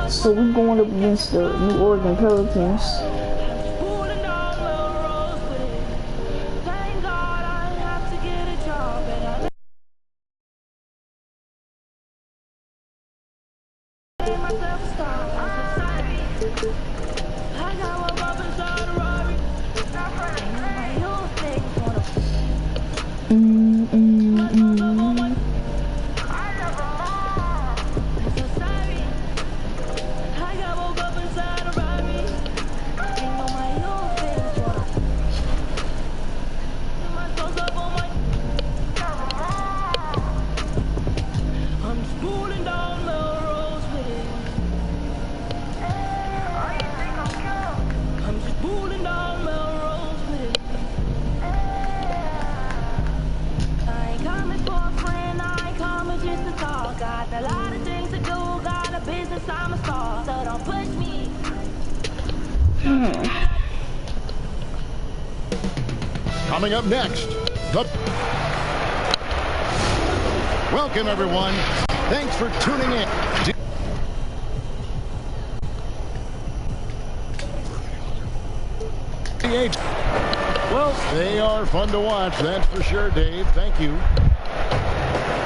So we going up against the New Orleans Pelicans. Coming up next, welcome everyone. Thanks for tuning in. Well, they are fun to watch, that's for sure, Dave. Thank you.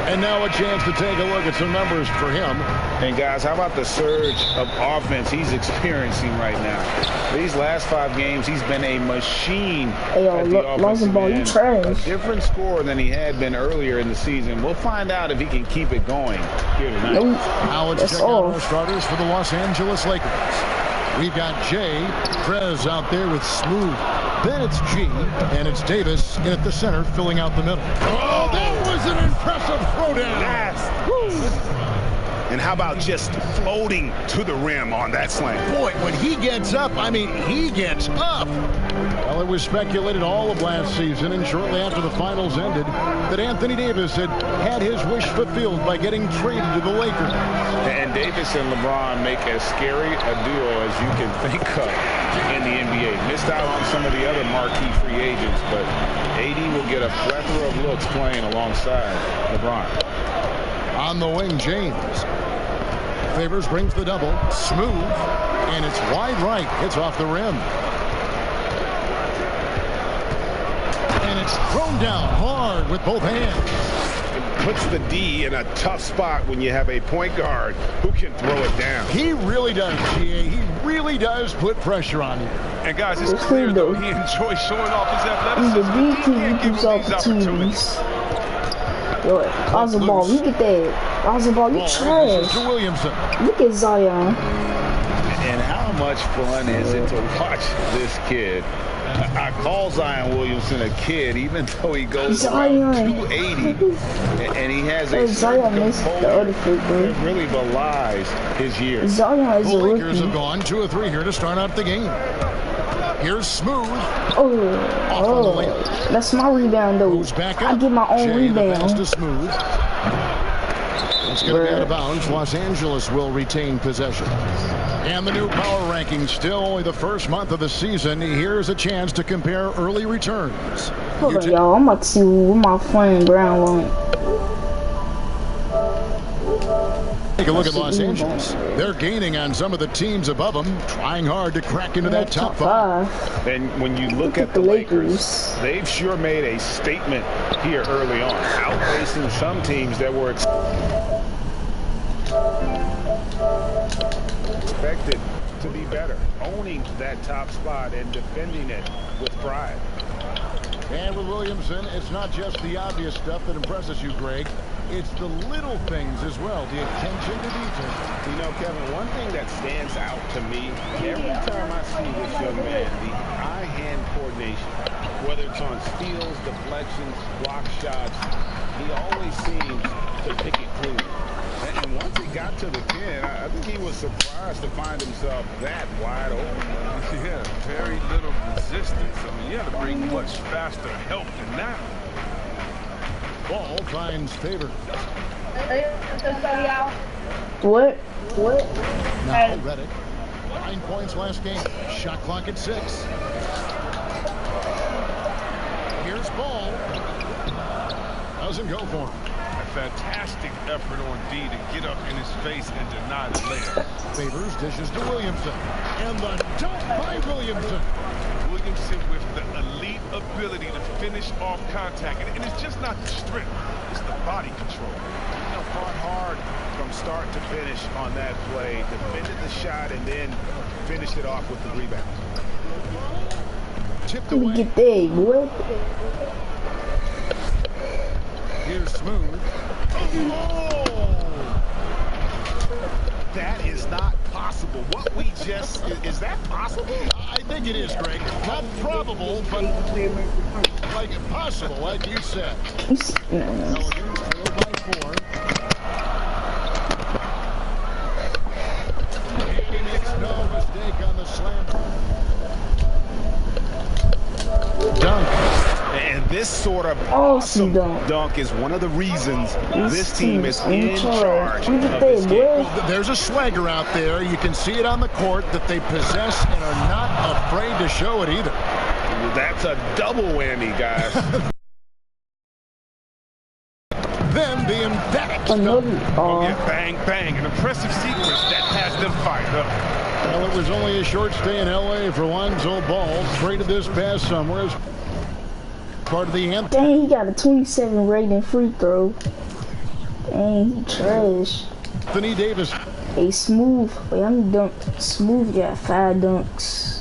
And now a chance to take a look at some numbers for him. And guys, how about the surge of offense he's experiencing right now? These last 5 games, he's been a machine at the offensive end. A different score than he had been earlier in the season. We'll find out if he can keep it going here tonight. Now let's check out our starters for the Los Angeles Lakers. We've got Jay Prez out there with Smooth. Then it's G, and it's Davis in at the center, filling out the middle. Oh, that was an impressive throwdown. And how about just floating to the rim on that slam? Boy, when he gets up, I mean, he gets up. Well, it was speculated all of last season and shortly after the finals ended that Anthony Davis had his wish fulfilled by getting traded to the Lakers. And Davis and LeBron make as scary a duo as you can think of in the NBA. Missed out on some of the other marquee free agents, but AD will get a plethora of looks playing alongside LeBron. On the wing, James. Favors brings the double. Smooth. And it's wide right. It's off the rim. And it's thrown down hard with both hands. It puts the D in a tough spot when you have a point guard who can throw it down. He really does, GA. He really does put pressure on you. And guys, it's clear though he enjoys showing off his athleticism. He's a DT who keeps opportunities. Yo, Oswald, look at that. Oswald, you trash. Look at Zion. And how much fun is it to watch this kid? I call Zion Williamson a kid, even though he goes around 280, and he has a Zion missed the other football. It really belies his years. Zion is the a Lakers rookie. have gone 2 of 3 here to start out the game. Here's Smooth. That's my rebound though. I get my own rebound. Smooth. It's going to be out of bounds. Los Angeles will retain possession. And the new power rankings, still only the first month of the season. Here's a chance to compare early returns. Hold on, y'all. I'm about to see what my friend Brown wants. Take a look at Los Angeles. They're gaining on some of the teams above them, trying hard to crack into that top 5. And when you look at the Lakers, they've sure made a statement here early on, outpacing some teams that were expected to be better, owning that top spot and defending it with pride. And with Williamson, it's not just the obvious stuff that impresses you, Greg. It's the little things as well, the attention to detail. You know, Kevin, one thing that stands out to me every time I see this young man, the eye-hand coordination, whether it's on steals, deflections, block shots, he always seems to pick it clean. And once he got to the 10, I think he was surprised to find himself that wide open. Yeah, very little resistance. I mean, you had to bring much faster help than that. Ball finds Favor. What? Now Redick. 9 points last game. Shot clock at 6. Here's Ball. Doesn't go for him. fantastic effort on D to get up in his face and deny the layup. Favors dishes to Williamson. And the dunk by Williamson. Williamson with the elite ability to finish off contact. And it's just not the strength, it's the body control. You know, fought hard from start to finish on that play. Defended the shot and then finished it off with the rebound. Tipped Let me away. get there, boy. Here's Smooth. Oh! That is not possible. What we just, is that possible? I think it is, Greg. Not probable, but like possible, like you said. Pelicans trail by 4. He makes no mistake on the slam. Dunk. And this sort of Awesome dunk is one of the reasons this team is in charge Look of at this that, game. boy. Well, there's a swagger out there. You can see it on the court that they possess and are not afraid to show it either. That's a double whammy, guys. Then the emphatic Another. Oh, yeah, bang, bang. An impressive sequence that has them fired up. Well, it was only a short stay in L.A. for Lonzo Ball. Traded this past summer as part of the anthem. Dang, he got a 27 rating free throw. Dang, he trash. Anthony Davis. Hey, Smooth. Wait, I'm dunk. Smooth got 5 dunks.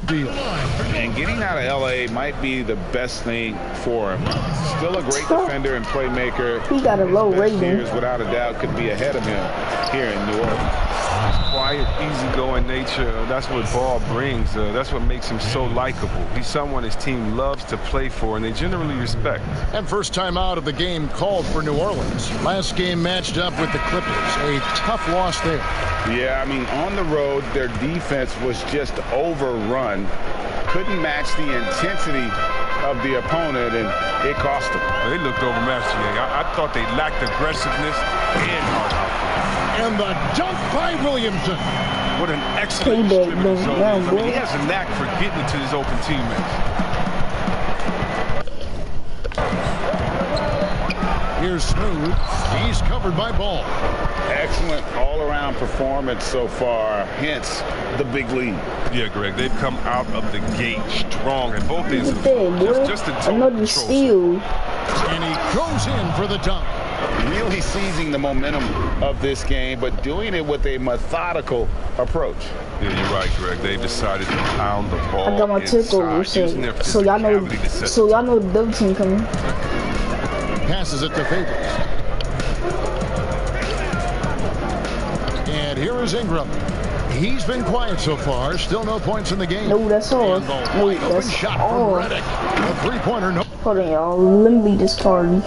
Deal. And getting out of L.A. might be the best thing for him. Still a great defender and playmaker. He got a low His best rating. years, without a doubt, could be ahead of him here in New Orleans. Quiet, easygoing nature, that's what Ball brings. That's what makes him so likable. He's someone his team loves to play for, and they generally respect. And first time out of the game called for New Orleans. Last game matched up with the Clippers. A tough loss there. Yeah, I mean, on the road, their defense was just overrun. Couldn't match the intensity of the opponent, and it cost them. They looked overmatched today. I thought they lacked aggressiveness and hard output. And the dunk by Williamson. What an excellent Payback, distributor baby. zone Yeah, is. I mean, boy. he has a knack for getting it to his open teammates. Here's Smooth. He's covered by Ball. Excellent all-around performance so far, hence the big lead. Yeah, Greg, they've come out of the gate strong in both ends Look of the at floor. that, boy. Just in total Another control. steal. And he goes in for the dunk. Really seizing the momentum of this game, but doing it with a methodical approach. Yeah, you're right, Greg. They've decided to pound the ball I got my takeover inside, using their so y'all know. physicality to set So y'all know the double team coming. Passes it to Favors. And here is Ingram. He's been quiet so far. Still no points in the game. No, that's all. And the No, wide open that's shot all. from Redick. A three-pointer. No. Hold on, y'all. Let me leave this party.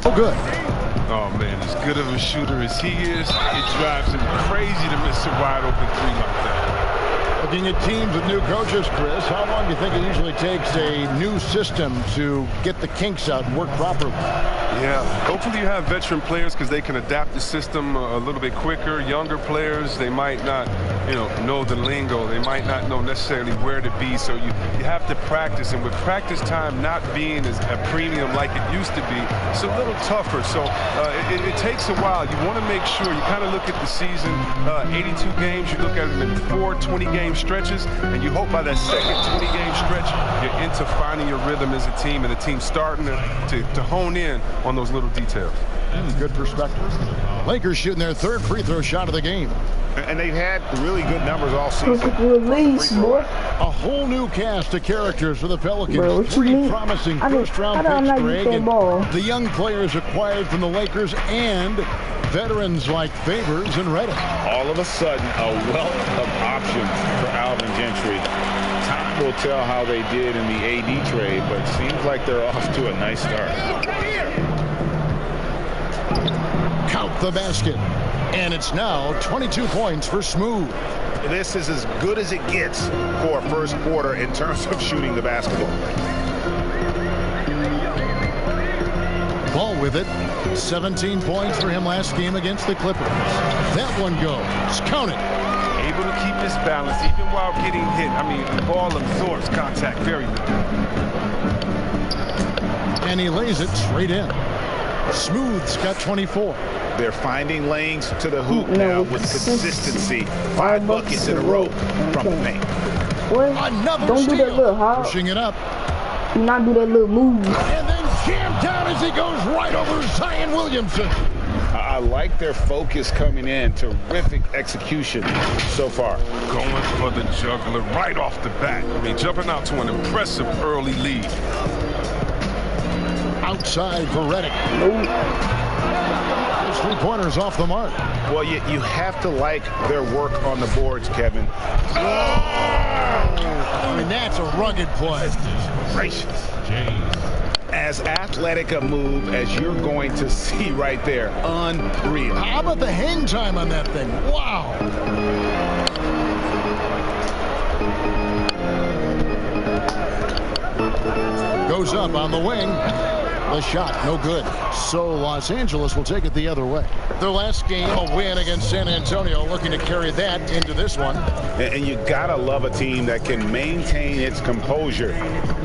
Oh, good. Oh, man, as good of a shooter as he is, it drives him crazy to miss a wide-open three like that. Looking at teams with new coaches, Chris, how long do you think it usually takes a new system to get the kinks out and work properly? Yeah, hopefully you have veteran players because they can adapt the system a little bit quicker. Younger players, they might not, know the lingo. They might not know necessarily where to be. So you have to practice. And with practice time not being as a premium like it used to be, it's a little tougher. So it takes a while. You want to make sure you kind of look at the season, 82 games. You look at them in 4 20-game stretches, and you hope by that second 20-game stretch, you're into finding your rhythm as a team, and the team's starting to hone in on those little details. Good perspective. Lakers shooting their third free throw shot of the game. And they've had really good numbers all season. Perfect release, boy. A whole new cast of characters for the Pelicans. Bro, what you 3 mean? promising How first-round do I picks, not Greg, get that and ball? the young players acquired from the Lakers and veterans like Favors and Redick. All of a sudden, a wealth of options for Alvin Gentry. Time will tell how they did in the AD trade, but it seems like they're off to a nice start. Count the basket. And it's now 22 points for Smooth. This is as good as it gets for a first quarter in terms of shooting the basketball. Ball with it. 17 points for him last game against the Clippers. That one goes. Count it. Able to keep his balance even while getting hit. I mean, the ball absorbs contact very well. And he lays it straight in. Smooth's got 24. They're finding lanes to the hoop now with consistency. 5 buckets in a row from the paint. What? Another Don't do that steal. little hop. Pushing it up. Do not do that little move. And then jammed down as he goes right over Zion Williamson. I like their focus coming in. Terrific execution so far. Going for the juggler right off the bat. I mean, jumping out to an impressive early lead. Outside for Redick. His 3-pointers off the mark. Well, you have to like their work on the boards, Kevin. I mean, that's a rugged play. Gracious. As athletic a move as you're going to see right there. Unreal. How about the hang time on that thing? Wow. Goes up on the wing. The shot, no good. So Los Angeles will take it the other way. Their last game, a win against San Antonio, looking to carry that into this one. And you gotta love a team that can maintain its composure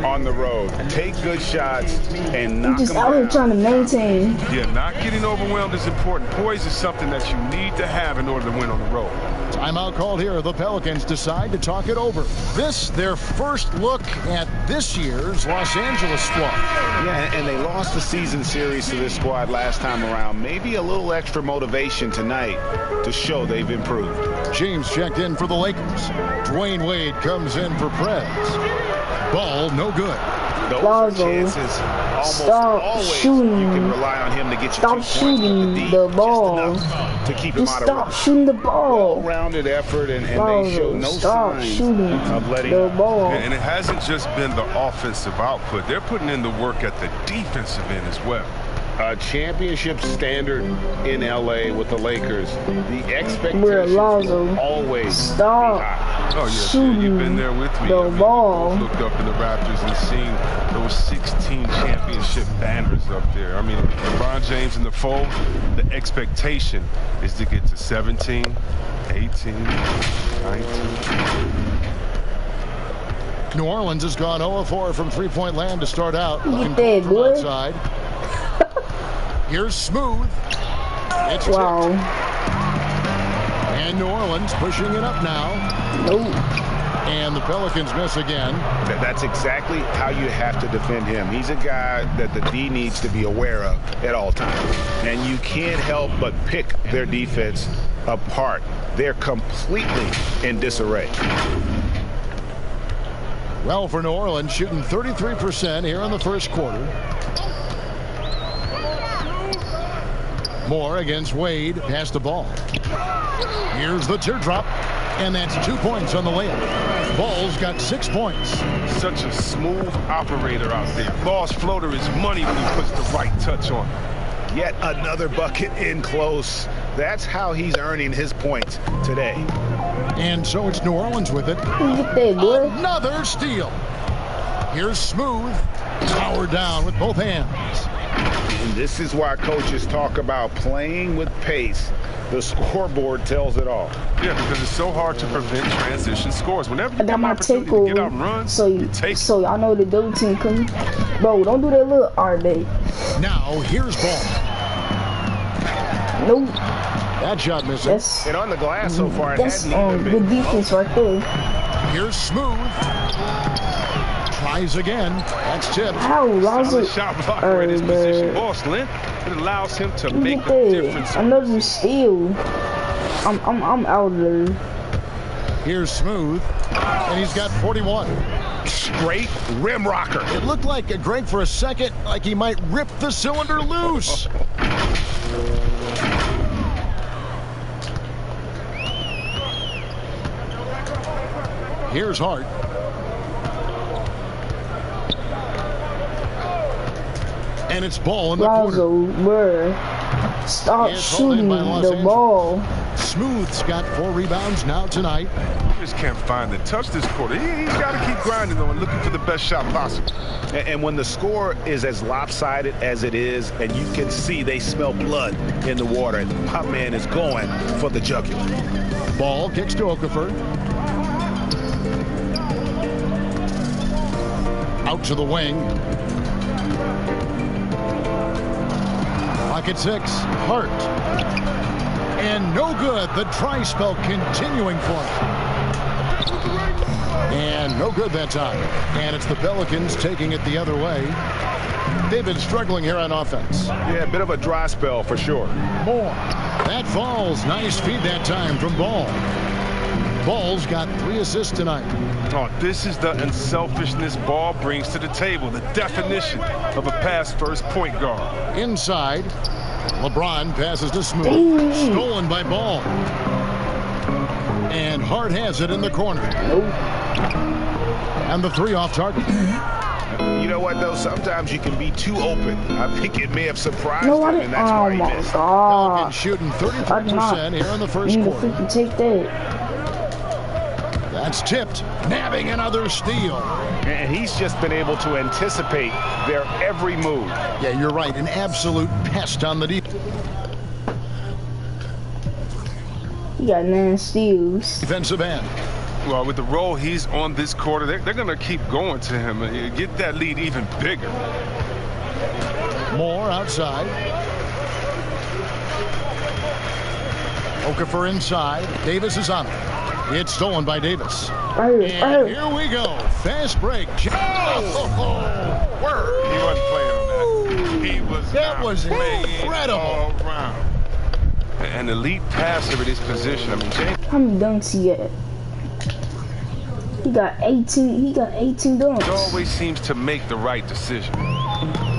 on the road. Take good shots and knock I'm just them out here down. trying to maintain. Yeah, not getting overwhelmed is important. Poise is something that you need to have in order to win on the road. Timeout called here. The Pelicans decide to talk it over. This, their first look at this year's Los Angeles squad. Yeah, and they lost the season series to this squad last time around. Maybe a little extra motivation tonight to show they've improved. James checked in for the Lakers. Dwayne Wade comes in for Preds. Ball, no good. Those Lonzo, are chances almost stop always shooting. you can rely on him to get you Stop 2 points shooting with the D, the just ball. enough to keep him Just out of stop rhythm. shooting the ball. Well-rounded effort, and they show Lonzo, no stop signs shooting of letting the up. ball. And it hasn't just been the offensive output. They're putting in the work at the defensive end as well. A championship standard in LA with the Lakers. The expectations Lonzo, will always stop be high. Oh, yes, shooting you've been there with me. the ball. We both looked up in the Raptors and seen those 16 championship banners up there. I mean, LeBron James in the fold, the expectation is to get to 17, 18, 19. New Orleans has gone 0-4 from three-point land to start out. Get that, From boy. outside. Here's Smooth. It's Wow. tipped. And New Orleans pushing it up now. Nope. And the Pelicans miss again. That's exactly how you have to defend him. He's a guy that the D needs to be aware of at all times. And you can't help but pick their defense apart. They're completely in disarray. Well, for New Orleans, shooting 33% here in the first quarter. Moore against Wade. Pass the ball. Here's the teardrop. And that's 2 points on the layup. Ball's got 6 points. Such a smooth operator out there. Ball's floater is money when he puts the right touch on it. Yet another bucket in close. That's how he's earning his points today. And so it's New Orleans with it. Get that, boy. Another steal. Here's Smooth. Powered down with both hands. And this is why coaches talk about playing with pace. The scoreboard tells it all. Yeah, because it's so hard to prevent transition scores. Whenever I you got get an my opportunity take to get out over. and run, So you take it. so y'all know the double team coming. Bro, don't do that little art day. Now here's Ball. Nope. That shot missing. That's And on the glass so far, it that's hadn't even been. good defense right there. Here's Smooth. Tries again. That's tipped. How Lonzo? Solid shot blocker in his position. Ball's length, it allows him to make Get a difference. that. Another steal. I'm out of there. Here's Smooth. And he's got 41. Straight rim rocker. It looked like Greg for a second, like he might rip the cylinder loose. Here's Hart. And it's Ball in the corner. Lonzo, bro. Stop It's held in shooting by Los the Angeles. ball. Smooth's got 4 rebounds now tonight. Just can't find the touch this quarter. He's got to keep grinding, though, and looking for the best shot possible. And when the score is as lopsided as it is, and you can see they smell blood in the water, my man is going for the jugular. Ball kicks to Okafor. Out to the wing. Clock at 6. Hart. And no good. The dry spell continuing for him. And no good that time. And it's the Pelicans taking it the other way. They've been struggling here on offense. Yeah, a bit of a dry spell for sure. Moore. That falls. Nice feed that time from Ball. Ball's got 3 assists tonight. Oh, this is the unselfishness Ball brings to the table. The definition of a pass-first point guard. Inside. LeBron passes to Smooth. Stolen by Ball. And Hart has it in the corner. And the 3 off target. You know what, though? Sometimes you can be too open. I think it may have surprised him, and that's why he missed. Pelicans shooting 33% here in the first quarter. Take that. That's tipped. Nabbing another steal. And he's just been able to anticipate their every move. Yeah, you're right. An absolute pest on the deep. He got 9 steals. Defensive end. Well, with the role he's on this quarter, they're going to keep going to him. Get that lead even bigger. Moore outside. Okafor inside. Davis is on it. It's stolen by Davis. And here we go. Fast break. Word. He wasn't playing on that. He was That was incredible. All around. An elite passer at his position. I mean, James. How many dunks he got? He got 18. He got 18 dunks. He always seems to make the right decision.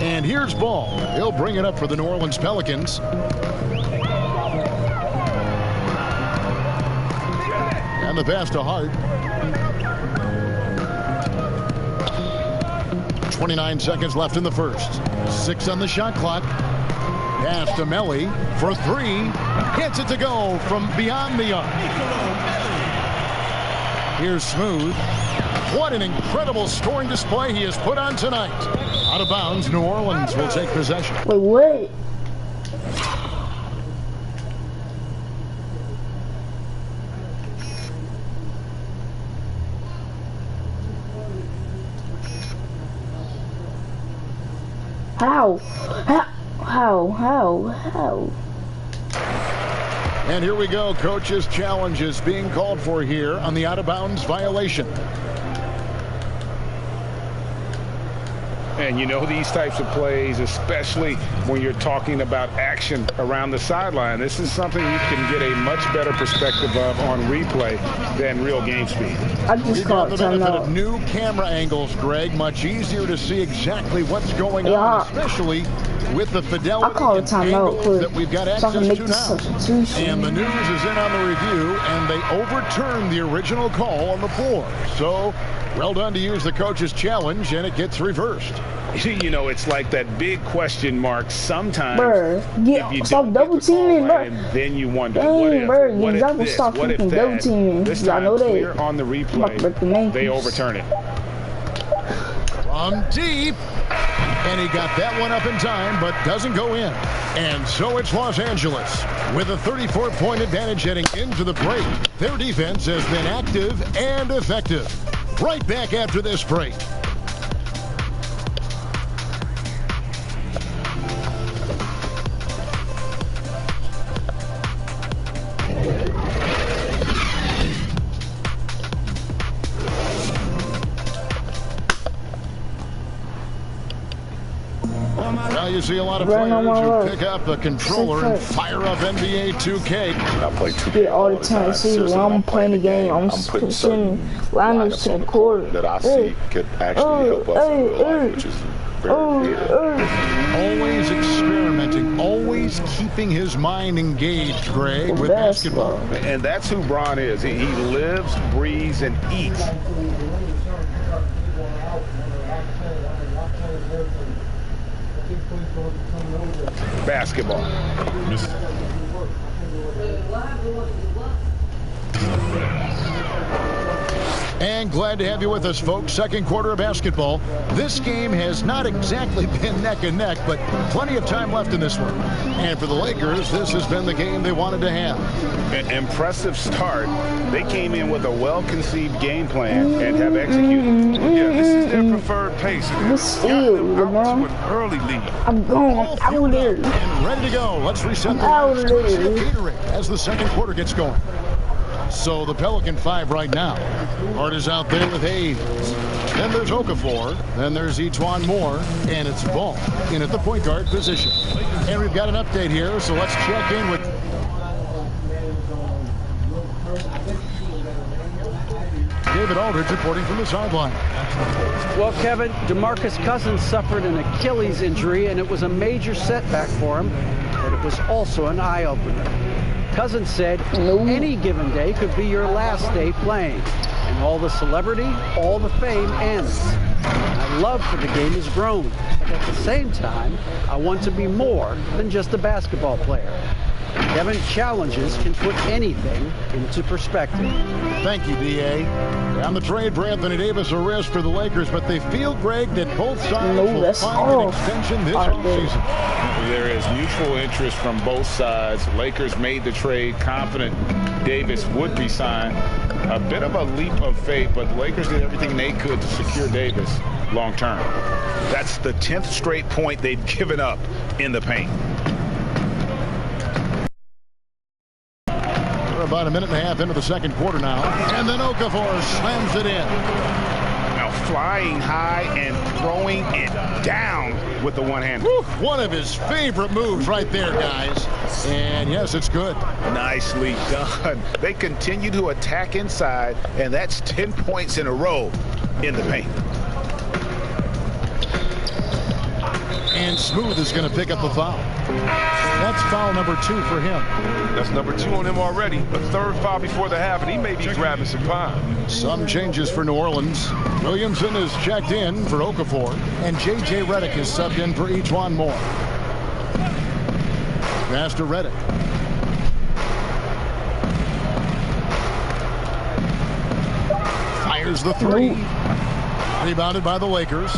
And here's Ball. He'll bring it up for the New Orleans Pelicans. And the pass to Hart. 29 seconds left in the first. 6 on the shot clock. Pass to Melly for 3. Gets it to go from beyond the arc. Here's Smooth. What an incredible scoring display he has put on tonight. Out of bounds, New Orleans will take possession. Wait, what? How? And here we go. Coach's challenge is being called for here on the out-of-bounds violation. And you know, these types of plays, especially when you're talking about action around the sideline, this is something you can get a much better perspective of on replay than real game speed. I just caught the benefit of new camera angles, Greg. Much easier to see exactly what's going on, especially with the fidelity and angles that we've got access to now. And the News is in on the review, and they overturned the original call on the floor. So, well done to use the coach's challenge, and it gets reversed. You know, it's like that big question mark sometimes. Stop double teaming, bro. And then you wonder, Dang, what if this? Stop What if double that? teaming. This Y'all time, know clear that. on the replay, they overturn it. From deep. And he got that one up in time, but doesn't go in. And so it's Los Angeles with a 34-point advantage heading into the break. Their defense has been active and effective. Right back after this break. Now you see a lot of players who pick up a controller and fire up NBA 2K. I play 2K all the time. See, when I'm playing the game, I'm putting lineups to the court that I see could actually help us in real life, which is very good. Always experimenting, always keeping his mind engaged, Greg, with basketball. And that's who Bron is. He lives, breathes, and eats basketball. And glad to have you with us, folks. Second quarter of basketball. This game has not exactly been neck and neck, but plenty of time left in this one. And for the Lakers, this has been the game they wanted to have. An impressive start. They came in with a well-conceived game plan and have executed. Yeah, this is their preferred pace. Still, Out to an early lead. I'm going out there. And ready to go. Let's reset the Out lines. there. Catering as the second quarter gets going. So the Pelican 5 right now. Hart is out there with Hayes. Then there's Okafor. Then there's Etuan Moore. And it's Ball in at the point guard position. And we've got an update here, so let's check in with David Aldridge reporting from the sideline. Well, Kevin, DeMarcus Cousins suffered an Achilles injury, and it was a major setback for him, but it was also an eye-opener. Cousins said, any given day could be your last day playing, and all the celebrity, all the fame ends. My love for the game has grown, but at the same time, I want to be more than just a basketball player. Kevin, challenges can put anything into perspective. Thank you, D.A. On the trade for Anthony Davis, a risk for the Lakers, but they feel, Greg, that both sides will find an extension this offseason. There is mutual interest from both sides. Lakers made the trade confident Davis would be signed. A bit of a leap of faith, but the Lakers did everything they could to secure Davis long term. That's the 10th straight point they've given up in the paint. We're about a minute and a half into the second quarter now. And then Okafor slams it in. Now flying high and throwing it down with the one hand. One of his favorite moves right there, guys. And yes, it's good. Nicely done. They continue to attack inside, and that's 10 points in a row in the paint. And Smooth is going to pick up the foul. That's foul number 2 for him. That's number 2 on him already. A third foul before the half, and he may be grabbing some time. Some changes for New Orleans. Williamson is checked in for Okafor, and J.J. Redick is subbed in for Etuan Moore. Pass to Redick. Fires the 3. Rebounded by the Lakers.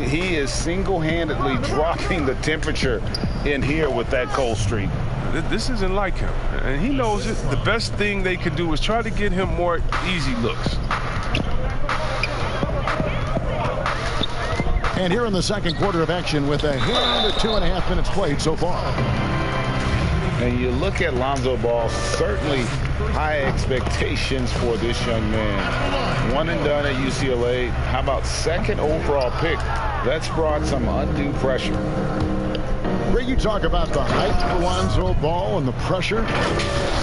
He is single-handedly dropping the temperature in here with that cold streak. This isn't like him, and he knows it. The best thing they can do is try to get him more easy looks. And here in the second quarter of action with a hand to 2.5 minutes played so far. And you look at Lonzo Ball, certainly high expectations for this young man. One and done at UCLA. How about second overall pick? That's brought some undue pressure. Ray, you talk about the height for Lonzo Ball and the pressure.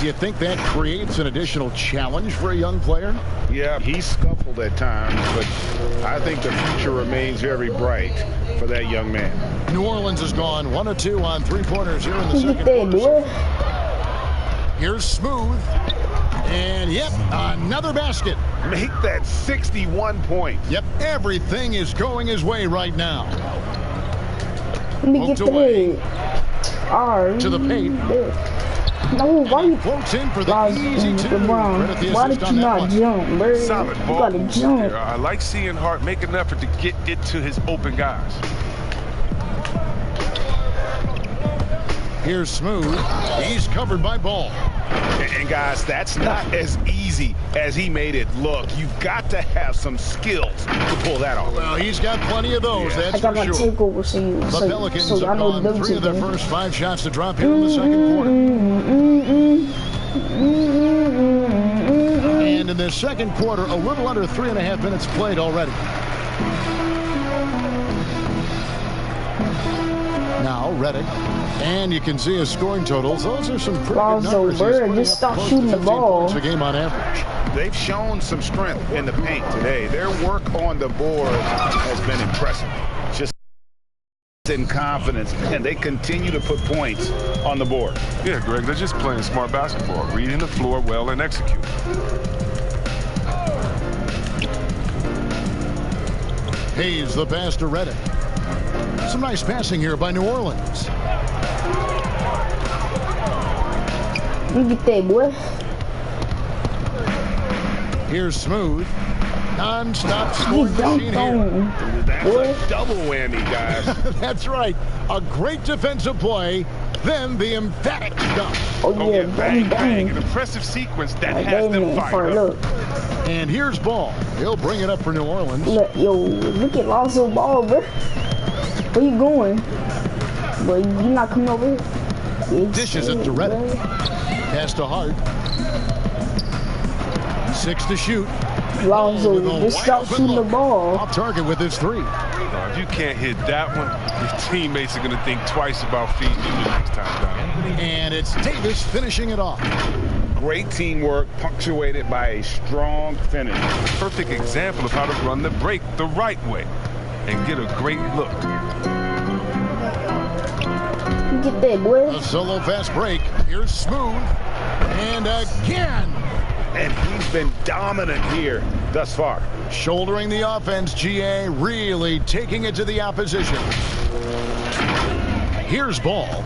Do you think that creates an additional challenge for a young player? Yeah, he's scuffled at times, but I think the future remains very bright for that young man. New Orleans has gone 1 of 2 on 3-pointers here in the second quarter. Here's Smooth. And, yep, another basket. Make that 61 points. Yep, everything is going his way right now. Let me get away. To the paint. No, why you floats in for the easy 2. Why did you not jump, bro? Solid You ball. gotta jump. I like seeing Hart make an effort to get it to his open guys. Here's Smooth. He's covered by Ball. And guys, that's not as easy as he made it look. You've got to have some skills to pull that off. Well, he's got plenty of those, that's I got for my sure. takeover, The Pelicans so have y'all know gone 3 of their them first 5 shots to drop here in the second quarter. And in the second quarter, a little under 3.5 minutes played already. Now, Redick. And you can see his scoring totals. Those are some pretty good numbers. Bird, just stop shooting the ball. A game on average. They've shown some strength in the paint today. Their work on the board has been impressive. Just in confidence, and they continue to put points on the board. Yeah, Greg, they're just playing smart basketball, reading the floor well and executing. Hayes, the pass to Redick. Some nice passing here by New Orleans. You get that, boy. Here's Smooth. Non-stop scoring machine here. That's a double whammy, guys. That's right. A great defensive play, then the emphatic dunk. Oh yeah, bang, bang. An impressive sequence that has them fired up. And here's Ball. He'll bring it up for New Orleans. Look at Lonzo Ball, bro. Where you going? Boy, you not coming over here? Dishes it to Redick. Pass to Hart. 6 to shoot. Lonzo, just stop shooting the ball. Off target with his 3. If you can't hit that one, your teammates are going to think twice about feeding you the next time down. And it's Davis finishing it off. Great teamwork, punctuated by a strong finish. Perfect example of how to run the break the right way and get a great look. Get that, boy. A solo fast break. Here's Smooth. And again. And he's been dominant here thus far. Shouldering the offense, GA really taking it to the opposition. Here's Ball.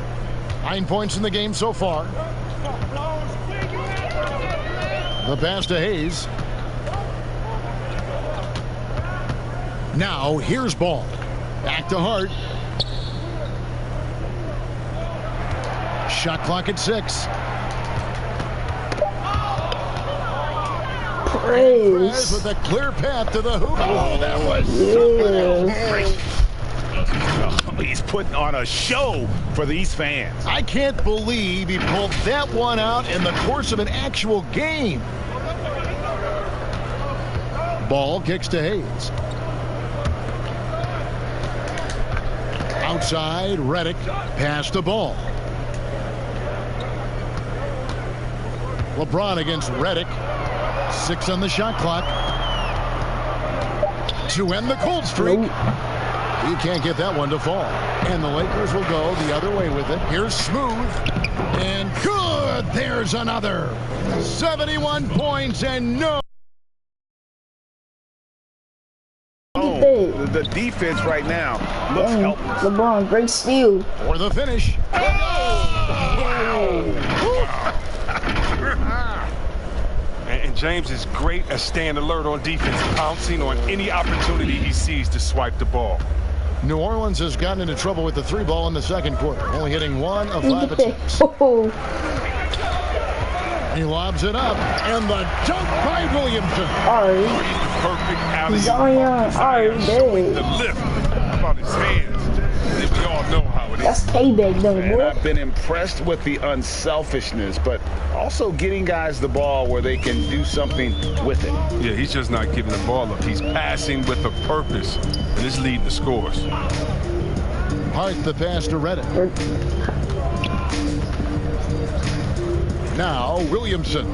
9 points in the game so far. The pass to Hayes. Now here's Ball. Back to Hart. Shot clock at 6. Praise. With a clear path to the hoop. Oh, that was super. He's putting on a show for these fans. I can't believe he pulled that one out in the course of an actual game. Ball kicks to Hayes. Outside, Redick. Pass the Ball. LeBron against Redick. 6 on the shot clock. To end the cold streak. He can't get that one to fall. And the Lakers will go the other way with it. Here's Smooth. And good. There's another. 71 points and no. The defense right now looks helpless. LeBron, great steal. For the finish. And James is great at staying alert on defense, pouncing on any opportunity he sees to swipe the ball. New Orleans has gotten into trouble with the 3 ball in the second quarter, only hitting 1 of 5 attempts. He lobs it up, and the dunk by Williamson. Perfect alley. Zion, showing the lift about his hands. We all know how it is. That's payback, though, And boy. I've been impressed with the unselfishness, but also getting guys the ball where they can do something with it. Yeah, he's just not giving the ball up. He's passing with a purpose, and it's leading to scores. Hart the pass to Redick. Now Williamson.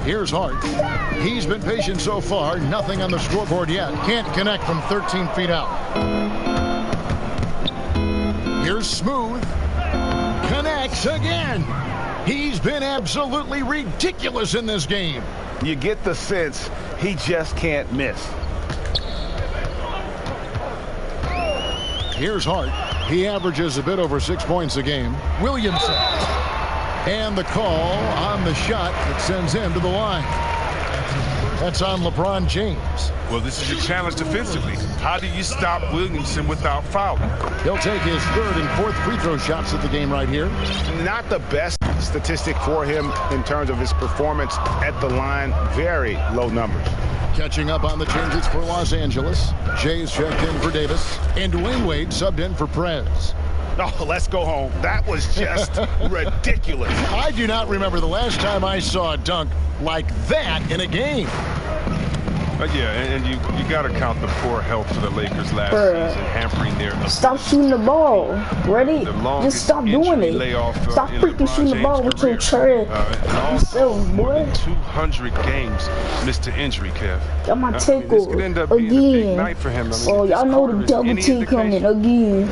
Here's Hart. He's been patient so far. Nothing on the scoreboard yet. Can't connect from 13 feet out. Here's Smooth. Connects again. He's been absolutely ridiculous in this game. You get the sense he just can't miss. Here's Hart. He averages a bit over 6 points a game. Williamson. And the call on the shot that sends him to the line. That's on LeBron James. Well, this is your challenge defensively. How do you stop Williamson without fouling? He'll take his 3rd and 4th free throw shots of the game right here. Not the best statistic for him in terms of his performance at the line. Very low numbers. Catching up on the changes for Los Angeles. Jay's checked in for Davis. And Dwayne Wade subbed in for Prez. Oh, let's go home. That was just ridiculous. I do not remember the last time I saw a dunk like that in a game. Yeah, and you got to count the poor health of the Lakers last season, hampering their ability. Stop shooting the ball. Ready? Just stop doing it. Stop freaking shooting the ball with your trash. Yourself, boy. 200 games missed to injury, Kev. Got my tackle this could end up being a big night for him. Oh, y'all know the double T coming again.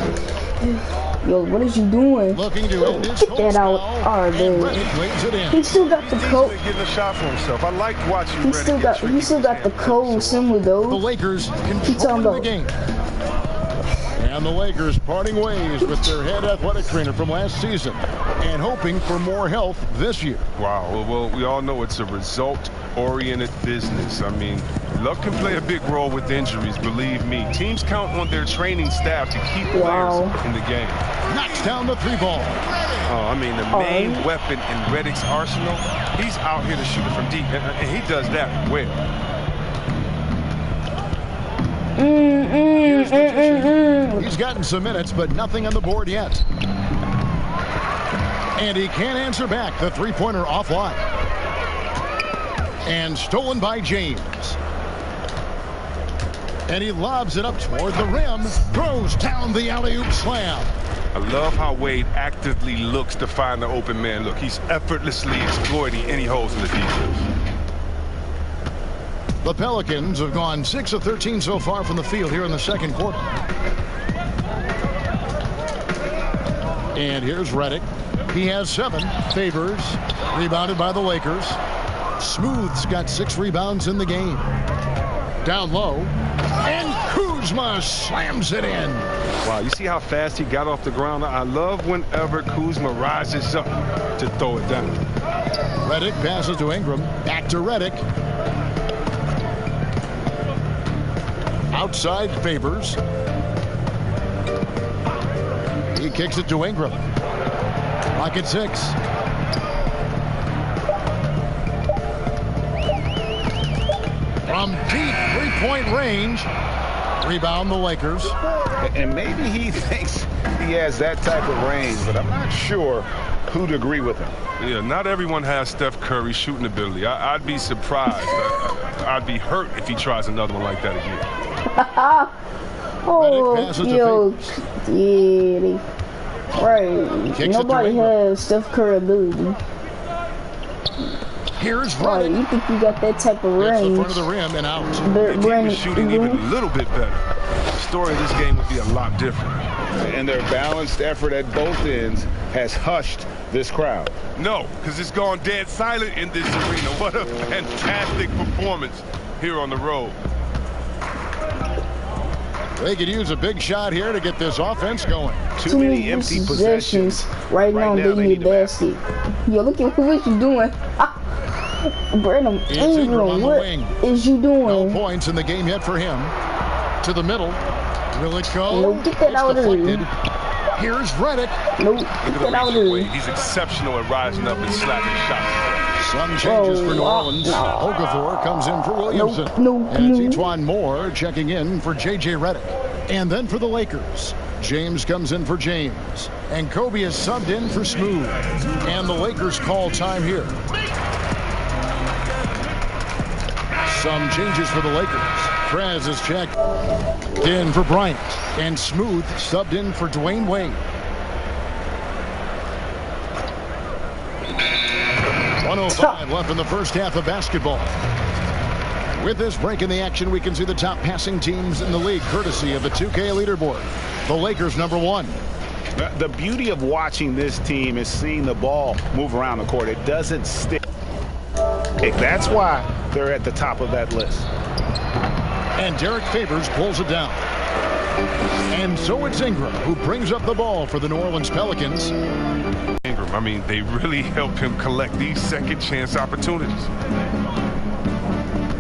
Yo, what is you doing? Looking to end his Get that out. Alright, dude. He still got the coat. Getting a shot for himself. I like watching. He still got the cold similar though. The Lakers controlling the game. And the Lakers parting ways with their head athletic trainer from last season. and hoping for more health this year. Wow, well, we all know it's a result-oriented business. I mean, luck can play a big role with injuries, believe me. Teams count on their training staff to keep players in the game. Knocks down the 3-ball. I mean, the main weapon in Redick's arsenal, he's out here to shoot it from deep, and he does that well. He's gotten some minutes, but nothing on the board yet. And he can't answer back. The three-pointer offline. And stolen by James. And he lobs it up toward the rim. Throws down the alley-oop slam. I love how Wade actively looks to find the open man. Look, he's effortlessly exploiting any holes in the defense. The Pelicans have gone 6 of 13 so far from the field here in the second quarter. And here's Redick. He has 7. Favors. Rebounded by the Lakers. Smooth's got 6 rebounds in the game. Down low. And Kuzma slams it in. Wow, you see how fast he got off the ground? I love whenever Kuzma rises up to throw it down. Redick passes to Ingram. Back to Redick. Outside Favors. He kicks it to Ingram. Lock at 6. From deep three-point range. Rebound the Lakers. And maybe he thinks he has that type of range, but I'm not sure who'd agree with him. Yeah, not everyone has Steph Curry's shooting ability. I'd be surprised. I'd be hurt if he tries another one like that again. Yo, kitty. Right. Nobody has Steph Curry ability. Here's Right, you think you got that type of range? the front of the rim and out. If he was shooting even a little bit better, the story of this game would be a lot different. And their balanced effort at both ends has hushed this crowd. No, because it's gone dead silent in this arena. What a fantastic performance here on the road. They could use a big shot here to get this offense going. Too many empty possessions. Right now they need a basket. Yo, look at what you doing. Brandon Ingram, what is you doing? No points in the game yet for him. To the middle. Will it go? No, get that out of there. Here's Redick. No, get that out of there. He's exceptional at rising up and slapping shots. Some changes for New Orleans. Okafor comes in for Williamson. And it's Etuan Moore checking in for J.J. Redick. And then for the Lakers, James comes in for James. And Kobe is subbed in for Smooth. And the Lakers call time here. Some changes for the Lakers. Prez is checked in for Bryant. And Smooth subbed in for Dwayne Wade. 1:05 left in the first half of basketball. With this break in the action, we can see the top passing teams in the league, courtesy of the 2K leaderboard. The Lakers #1. The beauty of watching this team is seeing the ball move around the court. It doesn't stick. That's why they're at the top of that list. And Derek Favors pulls it down. And so it's Ingram who brings up the ball for the New Orleans Pelicans. Ingram, I mean, they really help him collect these second chance opportunities.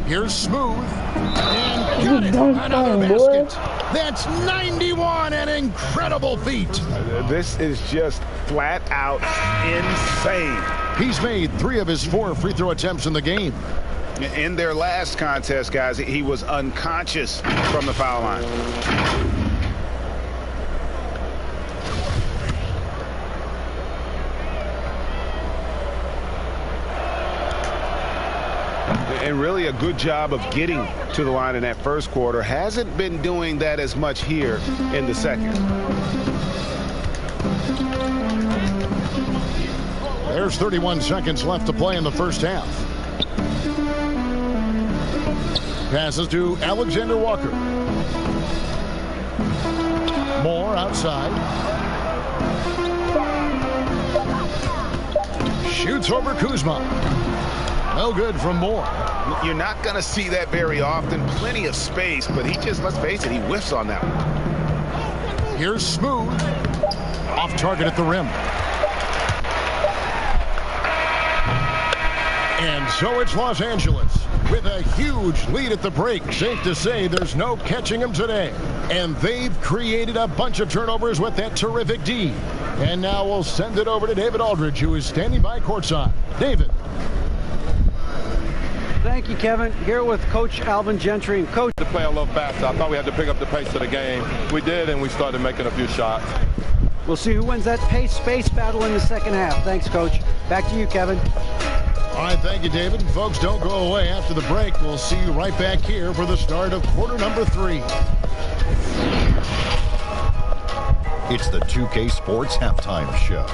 Here's Smooth. And got it out of the basket. That's 91, an incredible feat. This is just flat out insane. He's made 3 of his 4 free throw attempts in the game. In their last contest, guys, he was unconscious from the foul line. And really a good job of getting to the line in that first quarter. Hasn't been doing that as much here in the second. There's 31 seconds left to play in the first half. Passes to Alexander Walker. Moore outside. Shoots over Kuzma. No good from Moore. You're not going to see that very often. Plenty of space, but he just, let's face it, he whiffs on that one. Here's Smooth. Off target at the rim. And so it's Los Angeles with a huge lead at the break. Safe to say there's no catching them today. And they've created a bunch of turnovers with that terrific D. And now we'll send it over to David Aldridge, who is standing by courtside. David. Thank you, Kevin. Here with Coach Alvin Gentry. And Coach, to play a little faster. I thought we had to pick up the pace of the game. We did, and we started making a few shots. We'll see who wins that pace-space battle in the second half. Thanks, Coach. Back to you, Kevin. All right, thank you, David. Folks, don't go away. After the break, we'll see you right back here for the start of quarter number 3. It's the 2K Sports Halftime Show.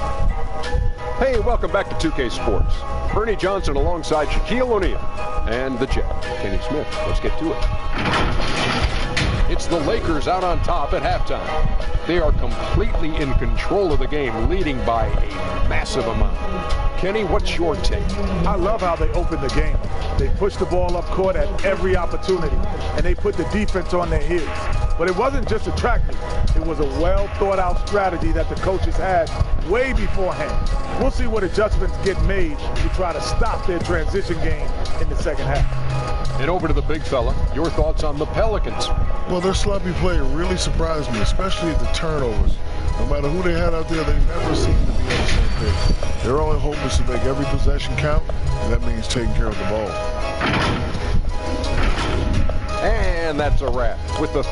Hey, welcome back to 2K Sports. Bernie Johnson alongside Shaquille O'Neal and the Jet, Kenny Smith. Let's get to it. It's the Lakers out on top at halftime. They are completely in control of the game, leading by a massive amount. Kenny, what's your take? I love how they open the game. They push the ball up court at every opportunity, and they put the defense on their heels. But it wasn't just a track meet. It was a well-thought-out strategy that the coaches had way beforehand. We'll see what adjustments get made to try to stop their transition game in the second half. And over to the big fella, your thoughts on the Pelicans? Well, their sloppy play really surprised me, especially the turnovers. No matter who they had out there, they never seem to be on the same page. Their only hope is to make every possession count, and that means taking care of the ball. And that's a wrap with the...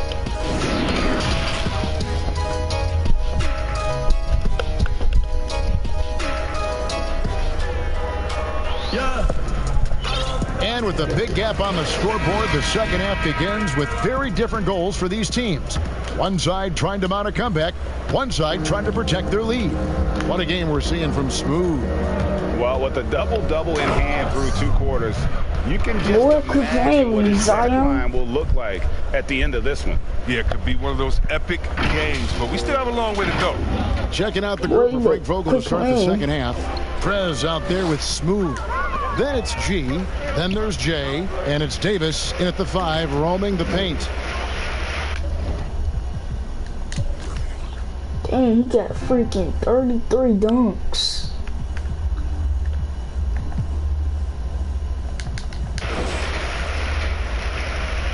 And with a big gap on the scoreboard, the second half begins with very different goals for these teams. One side trying to mount a comeback, one side trying to protect their lead. What a game we're seeing from Smooth. Well, with a double-double in hand through 2 quarters, you can just imagine what his line will look like at the end of this one. Yeah, it could be one of those epic games, but we still have a long way to go. Checking out the group for Frank Vogel to start the second half. Prez out there with Smooth. Then it's G, then there's J, and it's Davis in at the 5, roaming the paint. Dang, he got freaking 33 dunks.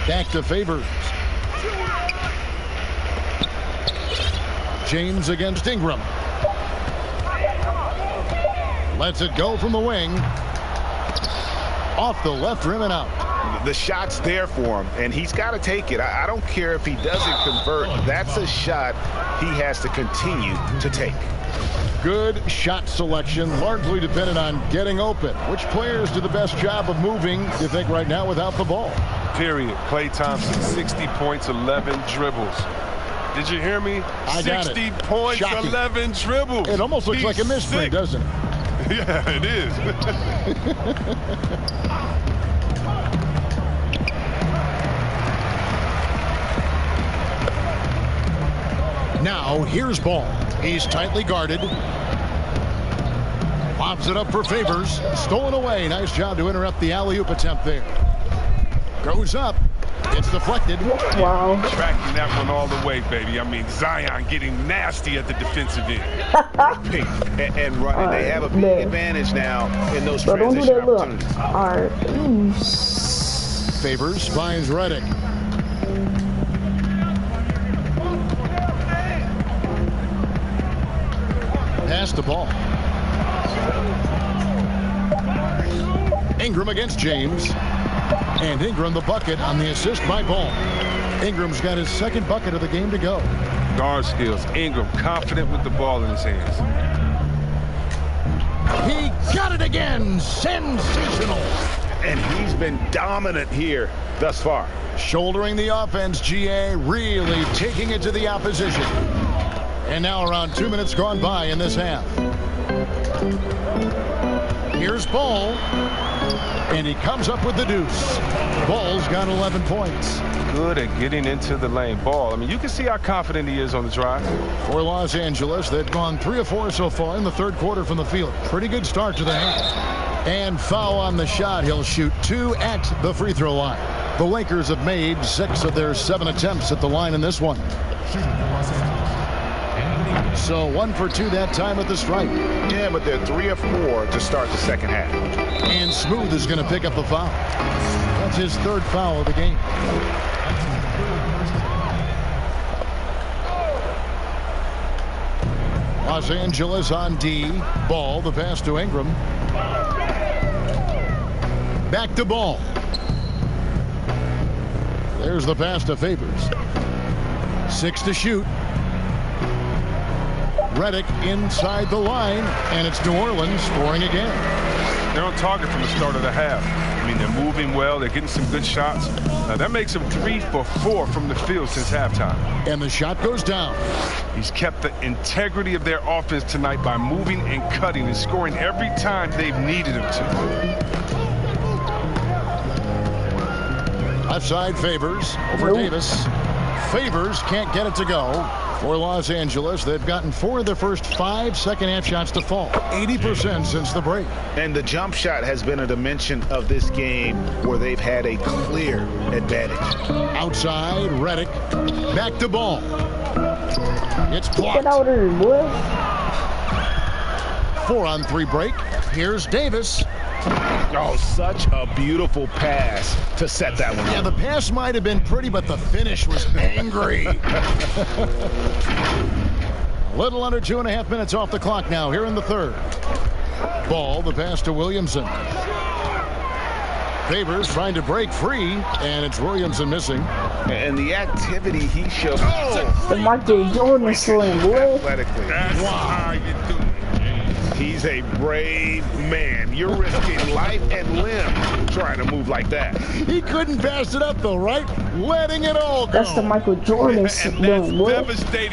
Back to Favors. James against Ingram. Lets it go from the wing. Off the left rim and out. The shot's there for him, and he's got to take it. I don't care if he doesn't convert. That's a shot he has to continue to take. Good shot selection, largely dependent on getting open. Which players do the best job of moving, do you think, right now without the ball? Period. Klay Thompson, 60 points, 11 dribbles. Did you hear me? I got it. 60 points, Shocking. 11 dribbles. It almost looks like a misprint, doesn't it? Yeah, it is. Now, here's Ball. He's tightly guarded. Lobs it up for Favors. Stolen away. Nice job to interrupt the alley-oop attempt there. Goes up. It's deflected. Wow. Tracking that one all the way, baby. I mean, Zion getting nasty at the defensive end. and running. They have a big advantage now in those transition opportunities. Alright. Favors finds Redick. Pass the ball. Ingram against James. And Ingram the bucket on the assist by Ball. Ingram's got his second bucket of the game to go. Guard skills. Ingram confident with the ball in his hands. He got it again. Sensational. And he's been dominant here thus far. Shouldering the offense, GA really taking it to the opposition. And now around 2 minutes gone by in this half. Here's Ball. And he comes up with the deuce. Ball's got 11 points. Good at getting into the lane. Ball, I mean, you can see how confident he is on the drive. For Los Angeles, they've gone 3 of 4 so far in the third quarter from the field. Pretty good start to the half. And foul on the shot. He'll shoot 2 at the free throw line. The Lakers have made 6 of their 7 attempts at the line in this one. So 1 for 2 that time at the stripe. Yeah, but they're 3 of 4 to start the second half. And Smooth is going to pick up the foul. That's his 3rd foul of the game. Los Angeles on D. Ball, the pass to Ingram. Back to Ball. There's the pass to Favors. 6 to shoot. Redick inside the line, and it's New Orleans scoring again. They're on target from the start of the half. I mean, they're moving well. They're getting some good shots. That makes them 3 for 4 from the field since halftime. And the shot goes down. He's kept the integrity of their offense tonight by moving and cutting and scoring every time they've needed him to. Left side Favors over Davis. Favors can't get it to go. For Los Angeles, they've gotten 4 of their first 5 second-half shots to fall. 80% since the break. And the jump shot has been a dimension of this game where they've had a clear advantage. Outside, Redick. Back to Ball. It's blocked. Get out there, boy. 4-on-3 break. Here's Davis. Oh, such a beautiful pass to set that one. Yeah, the pass might have been pretty, but the finish was angry. A little under 2.5 minutes off the clock now here in the 3rd. Ball, the pass to Williamson. Favors trying to break free, and it's Williamson missing. And the activity he showed. The Michael Jordan slam, boy. Athletically. That's how you do it. He's a brave man. You're risking life and limb trying to move like that. He couldn't pass it up, though, right? Letting it all go. That's the Michael Jordan slam, boy.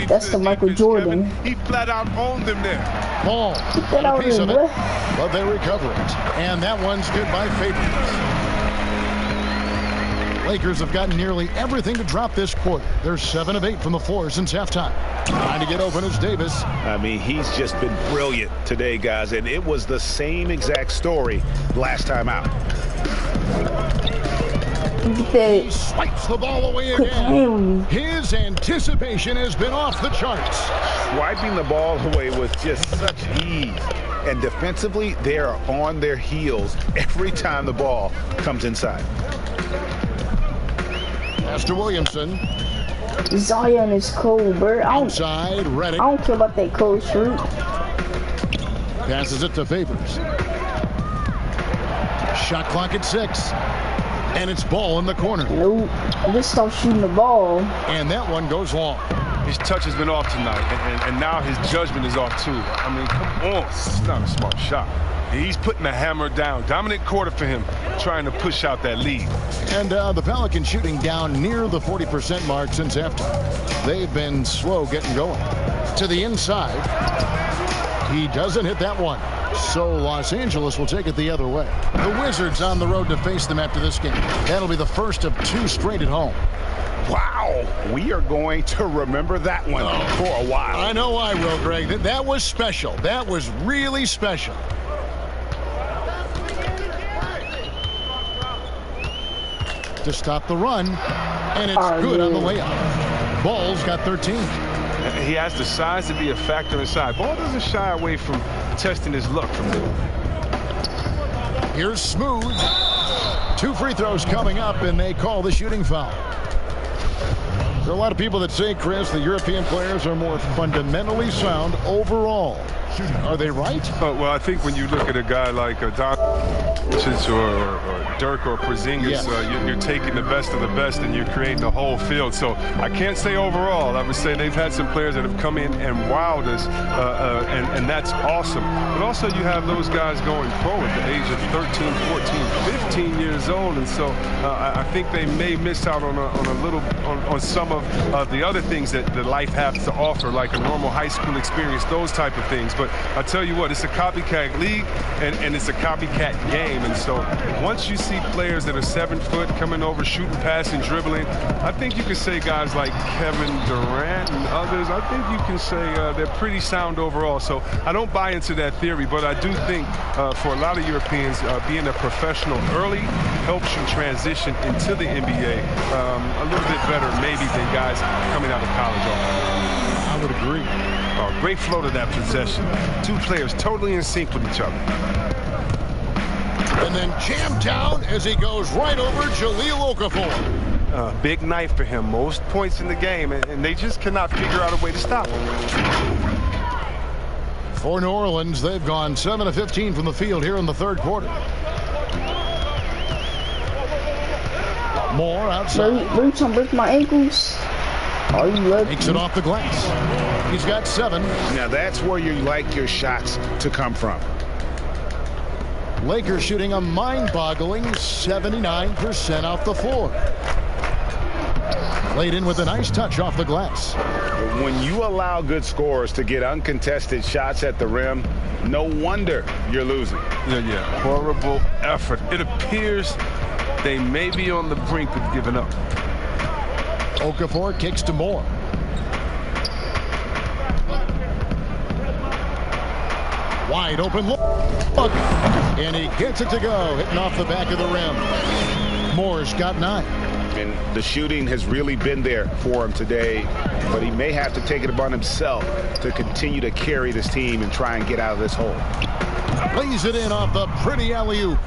That's the Michael Jordan. Kevin. He flat out owned them there. Ball. Get out Piece there, of it, boy. but they recover it. And that one's good by Favors. Lakers have gotten nearly everything to drop this quarter. They're 7 of 8 from the floor since halftime. Trying to get open is Davis. I mean, he's just been brilliant today, guys, and it was the same exact story last time out. He swipes the ball away again. His anticipation has been off the charts. Swiping the ball away with just such ease. And defensively, they are on their heels every time the ball comes inside. Master Williamson. Zion is cold, bro. Outside, Redick. I don't care about that cold shoot. Passes it to Favors. Shot clock at 6. And it's Ball in the corner. Nope. Just stop shooting the ball. And that one goes long. His touch has been off tonight, and now his judgment is off too. I mean, come on. It's not a smart shot. He's putting the hammer down. Dominant quarter for him, trying to push out that lead. And the Pelicans shooting down near the 40% mark since halftime. They've been slow getting going. To the inside. He doesn't hit that one. So Los Angeles will take it the other way. The Wizards on the road to face them after this game. That'll be the first of 2 straight at home. Wow, we are going to remember that one for a while. I know I will, Greg. That was special. That was really special. To stop the run, and it's good on the layup. Ball's got 13. He has the size to be a factor inside. Ball doesn't shy away from testing his luck from there. Here's Smooth. 2 free throws coming up, and they call the shooting foul. There are a lot of people that say, Chris, the European players are more fundamentally sound overall. Are they right? Well, I think when you look at a guy like Doncic or Dirk or Porzingis, yes. You're taking the best of the best and you're creating the whole field. So I can't say overall. I would say they've had some players that have come in and wowed us, and that's awesome. But also you have those guys going pro at the age of 13, 14, 15 years old, and so I think they may miss out on some of the other things that life has to offer, like a normal high school experience, those type of things. But I tell you what, it's a copycat league and it's a copycat game. game. And so once you see players that are 7 foot coming over, shooting, passing, dribbling, I think you can say guys like Kevin Durant and others, I think you can say they're pretty sound overall. So I don't buy into that theory, but I do think for a lot of Europeans, being a professional early helps you transition into the NBA a little bit better maybe than guys coming out of college. I would agree. Great flow to that possession. 2 players totally in sync with each other. And then jammed down as he goes right over Jahlil Okafor. Big night for him. Most points in the game, and they just cannot figure out a way to stop him. For New Orleans, they've gone 7 of 15 from the field here in the third quarter. More outside. Bro, trying to break my ankles. Are you lucky? Takes it off the glass. He's got 7. Now that's where you like your shots to come from. Lakers shooting a mind-boggling 79% off the floor. Laid in with a nice touch off the glass. When you allow good scorers to get uncontested shots at the rim, no wonder you're losing. Yeah, horrible effort. It appears they may be on the brink of giving up. Okafor kicks to Moore. Wide open look. And he gets it to go, hitting off the back of the rim. Moore's got 9. And the shooting has really been there for him today, but he may have to take it upon himself to continue to carry this team and try and get out of this hole. Lays it in off the pretty alley-oop.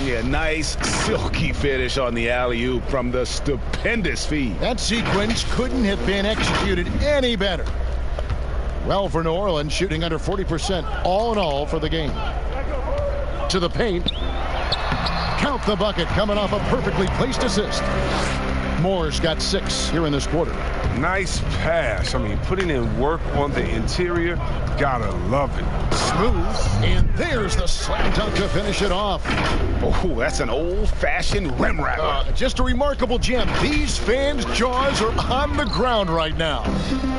Yeah, nice silky finish on the alley-oop from the stupendous feed. That sequence couldn't have been executed any better. Well, for New Orleans, shooting under 40% all in all for the game. To the paint. Count the bucket coming off a perfectly placed assist. Moore's got 6 here in this quarter. Nice pass. I mean, putting in work on the interior. Gotta love it. Smooth. And there's the slam dunk to finish it off. Oh, that's an old-fashioned rim rattler. Just a remarkable gem. These fans' jaws are on the ground right now.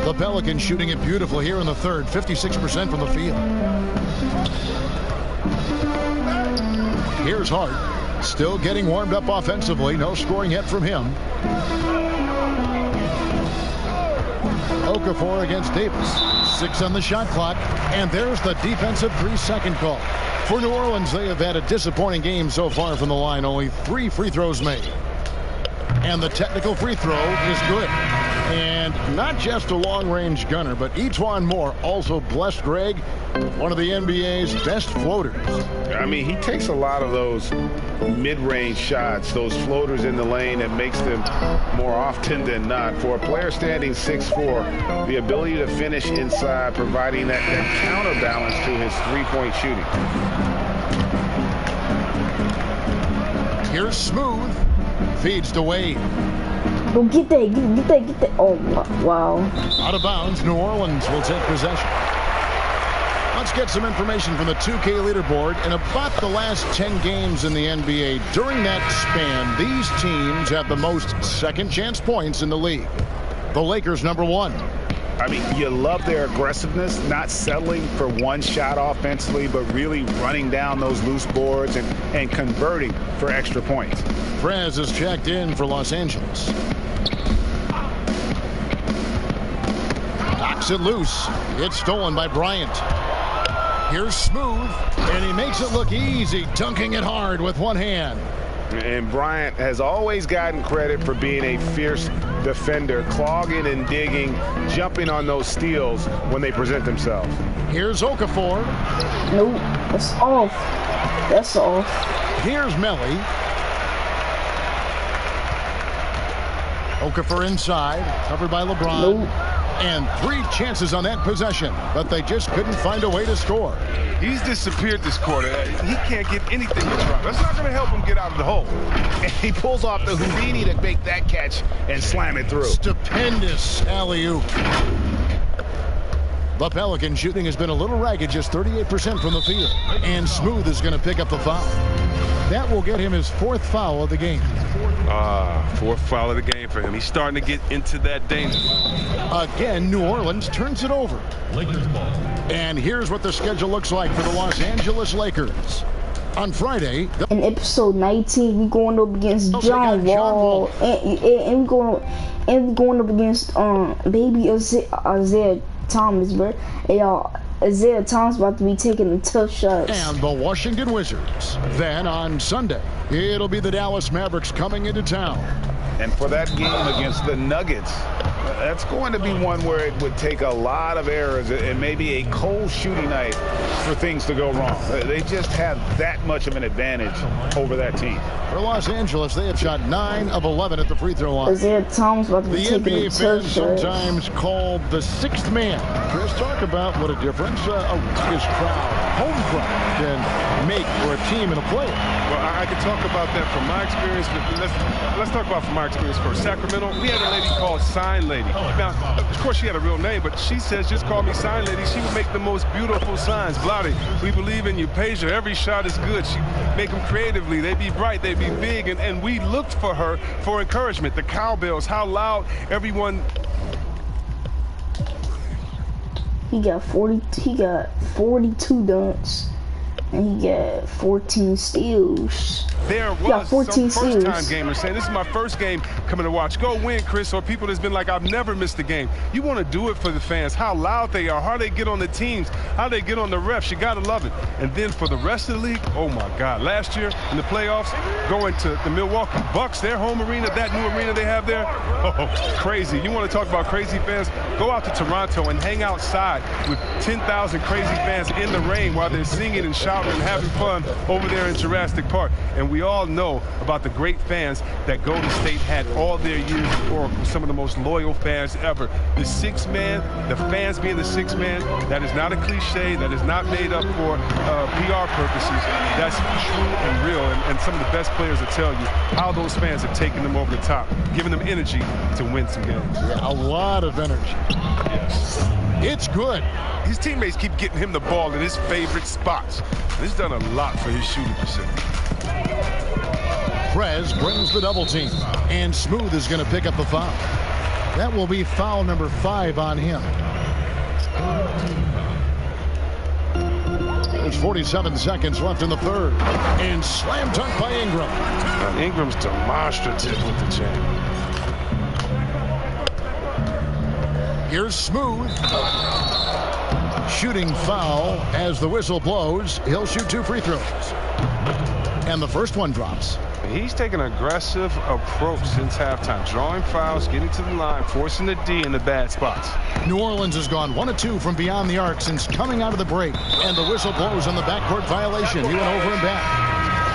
The Pelicans shooting it beautifully here in the third. 56% from the field. Here's Hart. Still getting warmed up offensively. No scoring yet from him. Okafor against Davis. 6 on the shot clock. And there's the defensive 3-second call. For New Orleans, they have had a disappointing game so far from the line. Only 3 free throws made. And the technical free throw is good. And not just a long-range gunner, but E'Twaun Moore also blessed Greg, one of the NBA's best floaters. I mean, he takes a lot of those mid-range shots, those floaters in the lane, and makes them more often than not. For a player standing 6'4", the ability to finish inside, providing that counterbalance to his three-point shooting. Here's Smooth. Feeds to Wade. Go get that. Oh, wow. Out of bounds, New Orleans will take possession. Let's get some information from the 2K leaderboard. In about the last 10 games in the NBA, during that span, these teams have the most second chance points in the league. The Lakers, number 1. I mean, you love their aggressiveness, not settling for one shot offensively, but really running down those loose boards and converting for extra points. Prez is checked in for Los Angeles. Knocks it loose. It's stolen by Bryant. Here's Smooth, and he makes it look easy, dunking it hard with one hand. And Bryant has always gotten credit for being a fierce defender, clogging and digging, jumping on those steals when they present themselves. Here's Okafor. Nope, that's off. That's off. Here's Melly. Okafor inside, covered by LeBron. Nope. And 3 chances on that possession, but they just couldn't find a way to score. He's disappeared this quarter. He can't get anything to drop. That's not going to help him get out of the hole. And he pulls off the Houdini to make that catch and slam it through. Stupendous alley-oop. The Pelican shooting has been a little ragged, just 38% from the field. And Smooth is going to pick up the foul. That will get him his 4th foul of the game. 4th foul of the game for him. He's starting to get into that danger. Again, New Orleans turns it over. Lakers ball. And here's what the schedule looks like for the Los Angeles Lakers. On Friday, in episode 19, we going up against John Wall, and we going up against baby Isaiah Thomas, bro. Hey, y'all, Isaiah Thomas about to be taking the tough shots. And the Washington Wizards. Then on Sunday, it'll be the Dallas Mavericks coming into town. And for that game against the Nuggets, that's going to be one where it would take a lot of errors and maybe a cold shooting night for things to go wrong. They just have that much of an advantage over that team. For Los Angeles, they have shot 9 of 11 at the free throw line. Isaiah Thomas about to be taking NBA the fans tough shots. sometimes called the sixth man. Chris, talk about what a difference a raucous crowd, home crowd, can make for a team and a player. Well, I could talk about that from my experience, but let's talk about from my experience first. Sacramento, we had a lady called Sign Lady. Now, of course, she had a real name, but she says, just call me Sign Lady. She would make the most beautiful signs. Bloody, we believe in you. Peja, every shot is good. She make them creatively. They be bright, they be big, and we looked for her for encouragement. The cowbells, how loud everyone. He got 42 dunks. And he got 14 steals. There was some first-time gamers saying, this is my first game coming to watch. Go win, Chris, or people that's been like, I've never missed a game. You want to do it for the fans, how loud they are, how they get on the teams, how they get on the refs. You got to love it. And then for the rest of the league, oh, my God. Last year in the playoffs, going to the Milwaukee Bucks, their home arena, that new arena they have there, oh, crazy. You want to talk about crazy fans? Go out to Toronto and hang outside with 10,000 crazy fans in the rain while they're singing and shouting and having fun over there in Jurassic Park. And we all know about the great fans that Golden State had all their years at Oracle, some of the most loyal fans ever. The sixth man, the fans being the sixth man, that is not a cliche, that is not made up for PR purposes. That's true and real, and some of the best players will tell you how those fans have taken them over the top, giving them energy to win some games. Yeah, a lot of energy. Yes. It's good. His teammates keep getting him the ball in his favorite spots. He's done a lot for his shooting percentage. Prez brings the double team, and Smooth is going to pick up the foul. That will be foul number 5 on him. There's 47 seconds left in the third, and slam dunk by Ingram. Ingram's demonstrative with the jam. Here's Smooth. Shooting foul as the whistle blows. He'll shoot 2 free throws. And the first one drops. He's taken an aggressive approach since halftime, drawing fouls, getting to the line, forcing the D in the bad spots. New Orleans has gone 1 of 2 from beyond the arc since coming out of the break. And the whistle blows on the backcourt violation. He went over and back.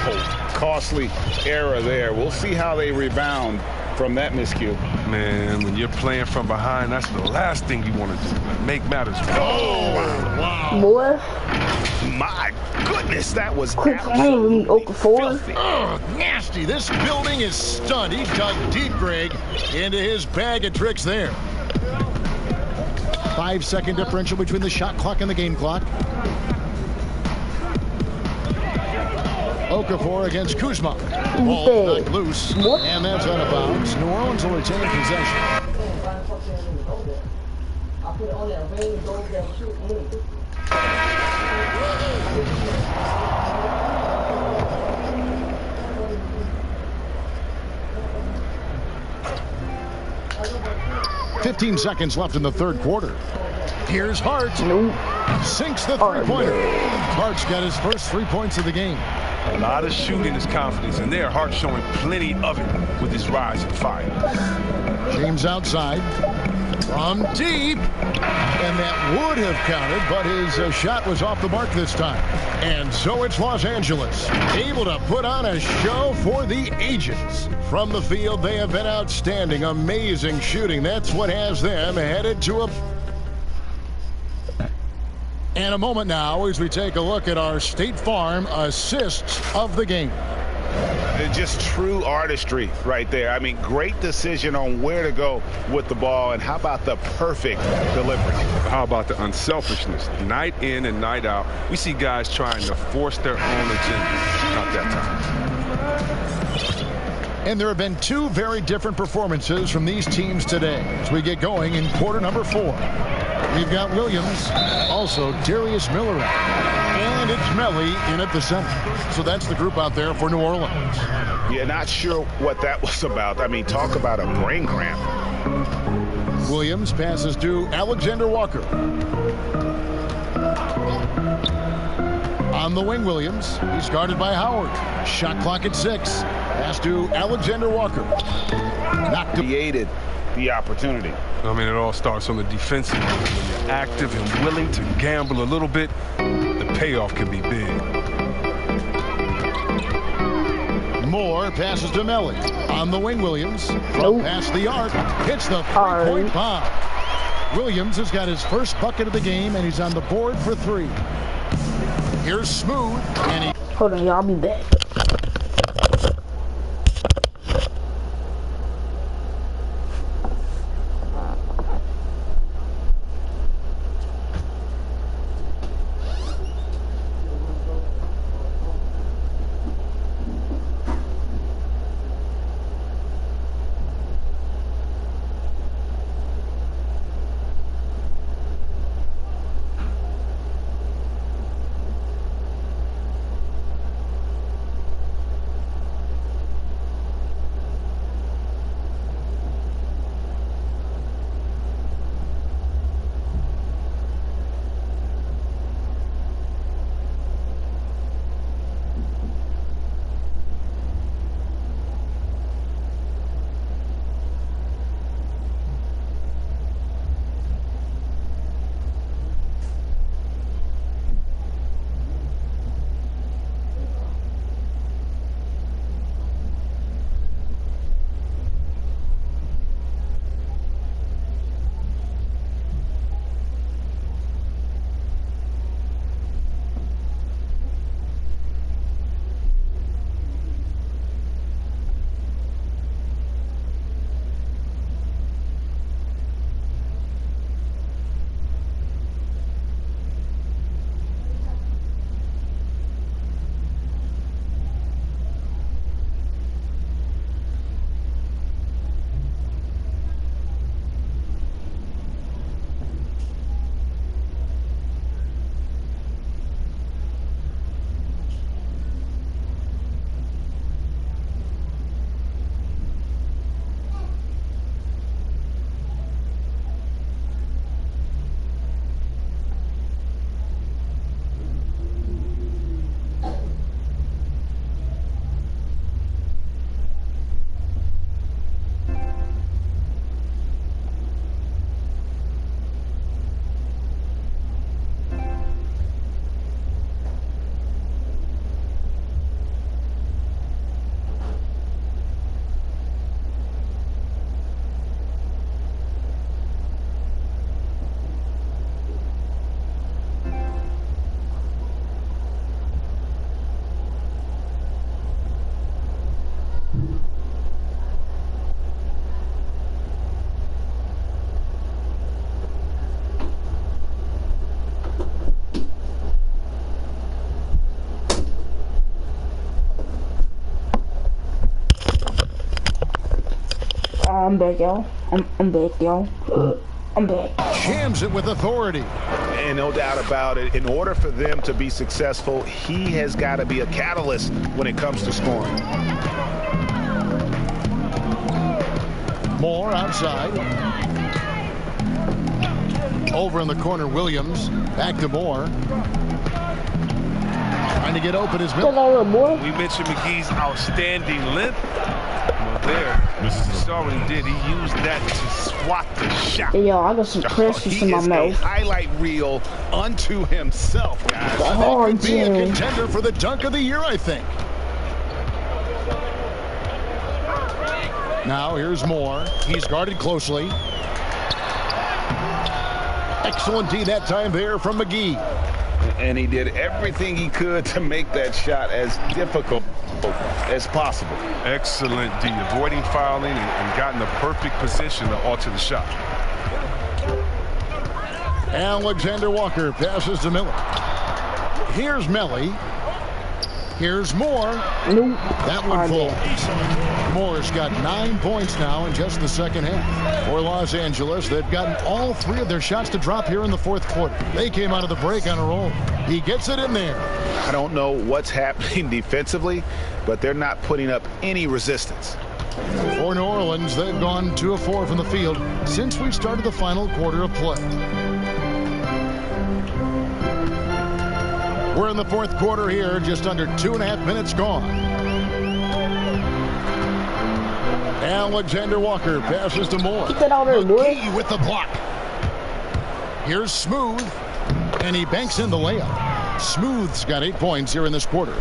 Oh, costly error there. We'll see how they rebound from that miscue. Man, when you're playing from behind, that's the last thing you want to do. Make matters. Oh, wow. Boy. My goodness, that was absolutely filthy. Oh, nasty. This building is stunned. He dug deep, Greg, into his bag of tricks there. 5-second differential between the shot clock and the game clock. Okafor against Kuzma. Ball knocked loose, and that's out of bounds. New Orleans will retain possession. 15 seconds left in the third quarter. Here's Hart. Sinks the three-pointer. Hart's got his first 3 points of the game. A lot of shooting is confidence, and there, Hart showing plenty of it with his rise and fire. James outside from deep, and that would have counted, but his shot was off the mark this time. And so it's Los Angeles, able to put on a show for the ages. From the field, they have been outstanding, amazing shooting. That's what has them headed to a... And a moment now as we take a look at our State Farm assists of the game. Just true artistry right there. I mean, great decision on where to go with the ball, and how about the perfect delivery? How about the unselfishness? Night in and night out, we see guys trying to force their own agenda. Not that time. And there have been two very different performances from these teams today as we get going in quarter number 4. We've got Williams, also Darius Miller, and it's Melly in at the center. So that's the group out there for New Orleans. Yeah, not sure what that was about. I mean, talk about a brain cramp. Williams passes to Alexander Walker. On the wing, Williams. He's guarded by Howard. Shot clock at 6. Pass to Alexander Walker. Created the opportunity. I mean, it all starts on the defensive end. When you're active and willing to gamble a little bit, the payoff can be big. Moore passes to Melly. On the wing, Williams. From past the arc. Hits the three-point bomb. Williams has got his first bucket of the game, and he's on the board for 3. Here's Smooth, and he... Hold on, y'all. I'll be back. I'm back, y'all. I'm back, y'all. I'm back. Jams it with authority. And no doubt about it, in order for them to be successful, he has got to be a catalyst when it comes to scoring. Moore outside. Over in the corner, Williams. Back to Moore. Trying to get open is Miller. We mentioned McGee's outstanding length. Well, there, you saw what he did. He used that to swat the shot. Hey, yo, I got some crisps in my mouth. He is a highlight reel unto himself, guys. That could be a contender for the dunk of the year, I think. Now here's Moore. He's guarded closely. Excellent D that time there from McGee. And he did everything he could to make that shot as difficult as possible. Excellent D, avoiding fouling and got in the perfect position to alter the shot. Alexander Walker passes to Miller. Here's Melly. Here's Moore. Nope. That one falls. Moore's got 9 points now in just the second half. For Los Angeles, they've gotten all 3 of their shots to drop here in the fourth quarter. They came out of the break on a roll. He gets it in there. I don't know what's happening defensively, but they're not putting up any resistance. For New Orleans, they've gone 2 of 4 from the field since we started the final quarter of play. We're in the fourth quarter here, just under 2.5 minutes gone. Alexander Walker passes to Moore. Get that out there, boy. McGee with the block. Here's Smooth, and he banks in the layup. Smooth's got 8 points here in this quarter.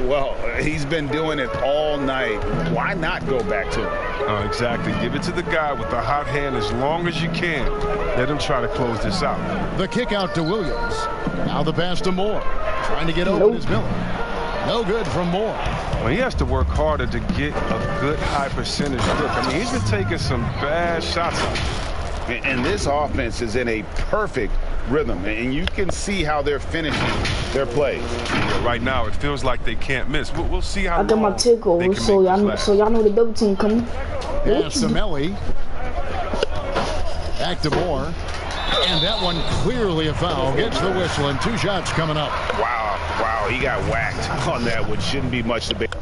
Well, he's been doing it all night. Why not go back to him? Oh, exactly. Give it to the guy with the hot hand as long as you can. Let him try to close this out. The kick out to Williams. Now the pass to Moore. Trying to get open is Miller. No good from Moore. Well, he has to work harder to get a good high percentage look. I mean, he's been taking some bad shots. And this offense is in a perfect rhythm, and you can see how they're finishing their plays. Yeah, right now, it feels like they can't miss. We'll see how. I got my takeover, so y'all know the double team coming. Yeah, Samelli. Back to Moore, and that one clearly a foul. Gets the whistle, and 2 shots coming up. Wow, he got whacked on that, which shouldn't be much debate.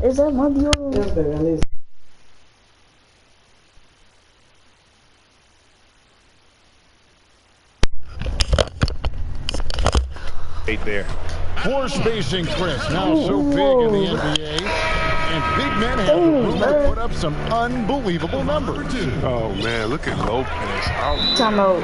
Is that my deal? There. Poor spacing, Chris. Now so big in the NBA. And big men have room to put up some unbelievable numbers. Oh, man, look at Lopez. Time out.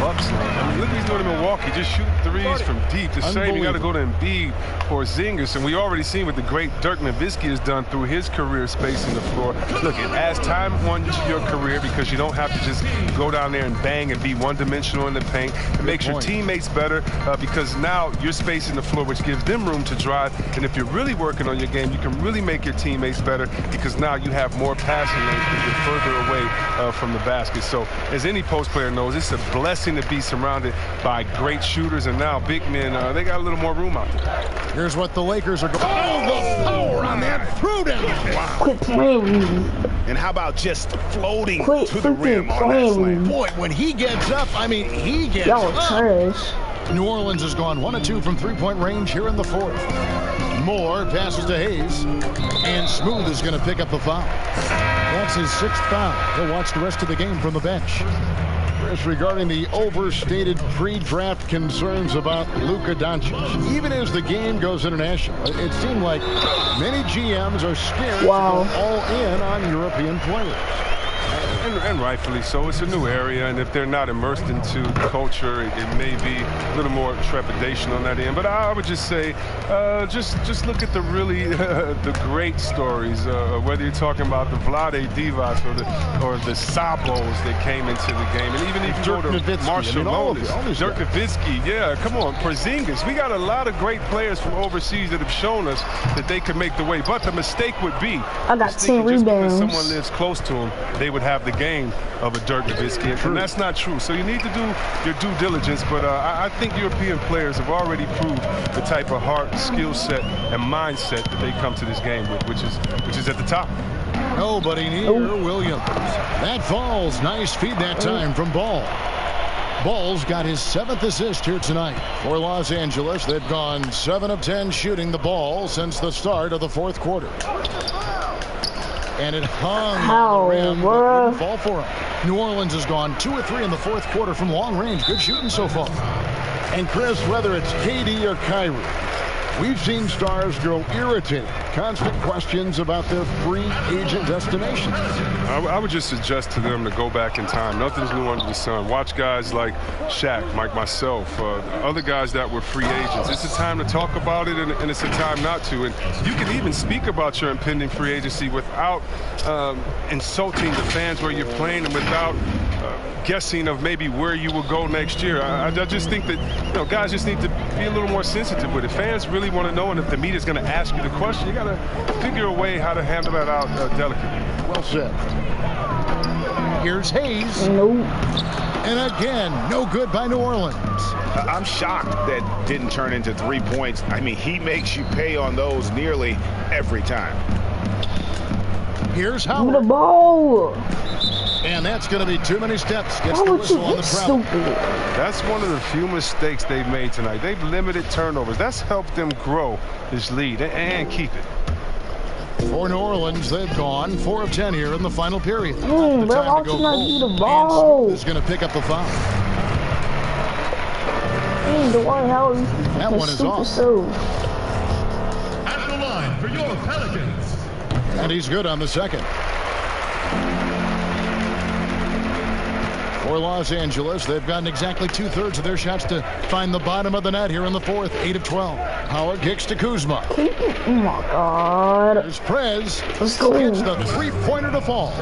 Bucks. I mean, look what he's doing in Milwaukee. Just shoot threes from deep. The same, you got to go to Embiid or Porzingis. And we already seen what the great Dirk Nowitzki has done through his career spacing the floor. Look, it adds time on your career because you don't have to just go down there and bang and be one-dimensional in the paint. It makes your teammates better because now you're spacing the floor, which gives them room to drive. And if you're really working on your game, you can really make your teammates better because now you have more passing lanes to get further away from the basket. So as any post player knows, it's a blessing to be surrounded by great shooters, and now big men, they got a little more room out there. Here's what the Lakers are going. Oh, the power on that. Threw down. Wow. Quit playing with me. And how about just floating to the rim on that slam? Boy, when he gets up, I mean, he gets Y'all up. trash. New Orleans has gone 1 of 2 from 3-point range here in the fourth. Moore passes to Hayes, and Smooth is going to pick up the foul. That's his 6th foul. He'll watch the rest of the game from the bench. Chris, regarding the overstated pre-draft concerns about Luka Doncic, even as the game goes international, it seemed like many GMs are scared to go all in on European players. And rightfully so. It's a new area, and if they're not immersed into the culture, it may be a little more trepidation on that end. But I would just say, just look at the really the great stories. Whether you're talking about the Vlade Divac or the Sabos that came into the game, and even if you go to Marshall Lonis, Dirk Nowitzki, yeah, come on, Porzingis. We got a lot of great players from overseas that have shown us that they can make the way. But the mistake would be, I got 10 rebounds. Because someone lives close to him, they would have the game of a Dirk Nowitzki, and that's not true. So you need to do your due diligence, but I think European players have already proved the type of heart, skill set, and mindset that they come to this game with, which is at the top. Nobody near Williams. That falls. Nice feed that time from Ball. Ball's got his 7th assist here tonight for Los Angeles. They've gone 7 of 10 shooting the ball since the start of the fourth quarter. And it hung on the rim, but wouldn't fall for him. New Orleans has gone 2 of 3 in the fourth quarter from long range. Good shooting so far. And Chris, whether it's KD or Kyrie, we've seen stars grow irritated. Constant questions about their free agent destinations. I would just suggest to them to go back in time. Nothing's new under the sun. Watch guys like Shaq, like myself, other guys that were free agents. It's a time to talk about it, and it's a time not to. And you can even speak about your impending free agency without insulting the fans where you're playing and without guessing of maybe where you will go next year. I just think that guys just need to be a little more sensitive with it. Fans really want to know, and if the media is going to ask you the question, you got to figure a way how to handle that out delicately. Well said. Here's Hayes. Nope. And again, no good by New Orleans. I'm shocked that didn't turn into 3 points. I mean, he makes you pay on those nearly every time. Here's Howard. The ball. And that's going to be too many steps. Gets the whistle on the travel. That's one of the few mistakes they've made tonight. They've limited turnovers. That's helped them grow this lead and keep it. For New Orleans, they've gone 4 of 10 here in the final period. But why should not be the ball? Is going to pick up the foul. Dwight Howard. That one is off. At the line for your Pelicans. And he's good on the second. For Los Angeles, they've gotten exactly 2/3 of their shots to find the bottom of the net here in the fourth. 8 of 12. Howard kicks to Kuzma. Oh my God. There's Prez. Let's go. Gets the three-pointer to fall.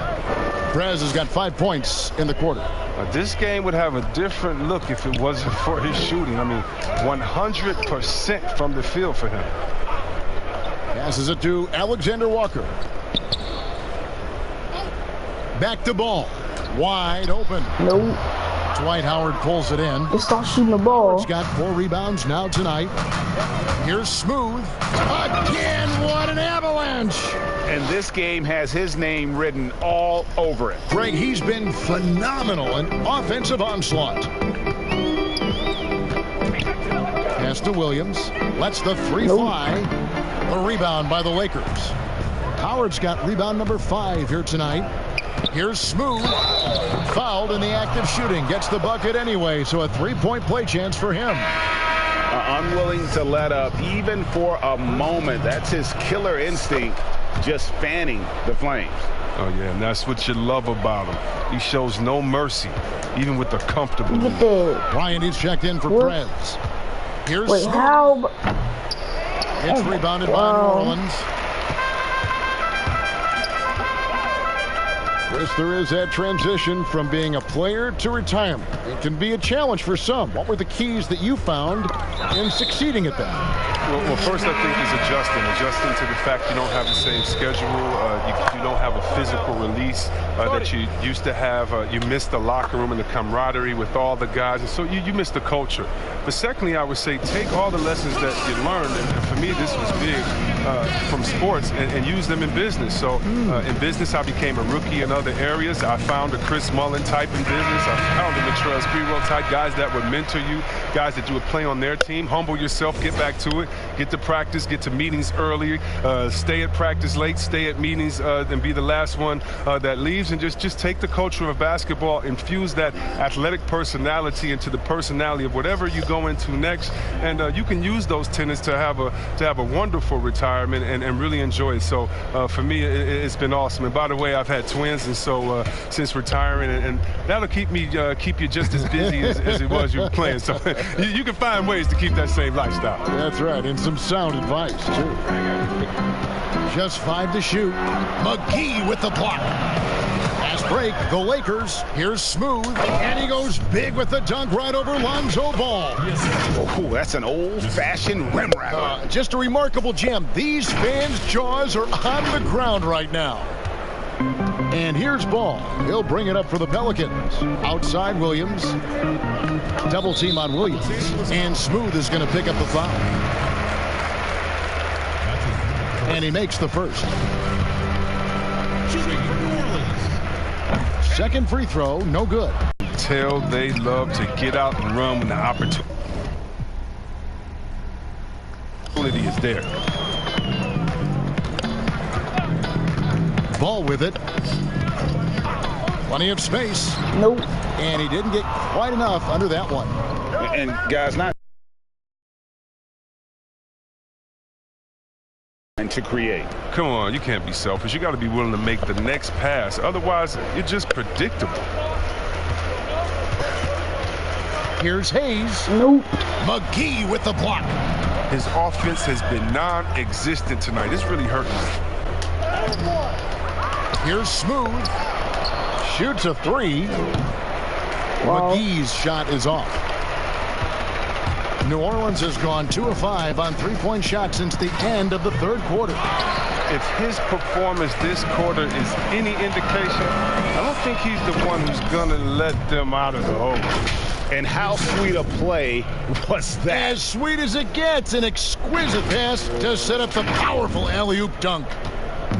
Prez has got 5 points in the quarter. This game would have a different look if it wasn't for his shooting. I mean, 100% from the field for him. Passes it to Alexander Walker. Back to Ball. Wide open. Nope. Dwight Howard pulls it in. Just start shooting the ball. Howard's got 4 rebounds now tonight. Here's Smooth. Again, what an avalanche. And this game has his name written all over it. Greg, he's been phenomenal in offensive onslaught. Pass to Williams. Lets the 3 fly. The rebound by the Lakers. Howard's got rebound number 5 here tonight. Here's Smooth. Fouled in the act of shooting. Gets the bucket anyway, so a 3-point play chance for him. Unwilling to let up even for a moment. That's his killer instinct, just fanning the flames. Oh, yeah, and that's what you love about him. He shows no mercy, even with the comfortable lead. Bryant is checked in for Prez. Here's Wait, Smooth. how? It's rebounded by New Orleans. Chris, there is that transition from being a player to retirement. It can be a challenge for some. What were the keys that you found in succeeding at that? Well, first I think he's adjusting to the fact you don't have the same schedule. You don't have a physical release that you used to have. You miss the locker room and the camaraderie with all the guys, and so you miss the culture. But secondly, I would say take all the lessons that you learned, and for me this was big, from sports, and use them in business. So in business I became a rookie in other areas. I found a Chris Mullin type in business. I found a Latrell Sprewell type, guys that would mentor you, guys that you would play on their team. Humble yourself, get back to it, get to practice, get to meetings early, stay at practice late, stay at meetings, and be the last one that leaves, and just take the culture of basketball, infuse that athletic personality into the personality of whatever you go into next, and you can use those tenets to have a wonderful retirement and really enjoy it. So for me, it's been awesome. And by the way, I've had twins, and so since retiring, and that'll keep you just as busy as it was you were playing. So you can find ways to keep that same lifestyle. That's right, and some sound advice too. Just 5 to shoot. McGee with the block. Fast break, the Lakers. Here's Smooth, and he goes big with the dunk right over Lonzo Ball. Oh, that's an old-fashioned rim wrapper. Just a remarkable jam. These fans' jaws are on the ground right now. And here's Ball. He'll bring it up for the Pelicans. Outside Williams. Double team on Williams. And Smooth is going to pick up the foul. And he makes the first. Second free throw, no good. Tell they love to get out and run when the opportunity is there. Ball with it. Plenty of space. Nope. And he didn't get quite enough under that one. And guys, not to create. Come on, you can't be selfish. You got to be willing to make the next pass. Otherwise, you're just predictable. Here's Hayes. Nope. McGee with the block. His offense has been non-existent tonight. It's really hurting me. Here's Smooth. Shoots a 3. Wow. McGee's shot is off. New Orleans has gone 2 of 5 on three-point shots since the end of the third quarter. If his performance this quarter is any indication, I don't think he's the one who's going to let them out of the hole. And how sweet a play was that? As sweet as it gets, an exquisite pass to set up the powerful alley-oop dunk.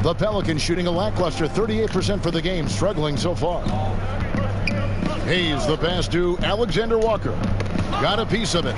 The Pelicans shooting a lackluster 38% for the game, struggling so far. Hayes, the pass to Alexander Walker. Got a piece of it.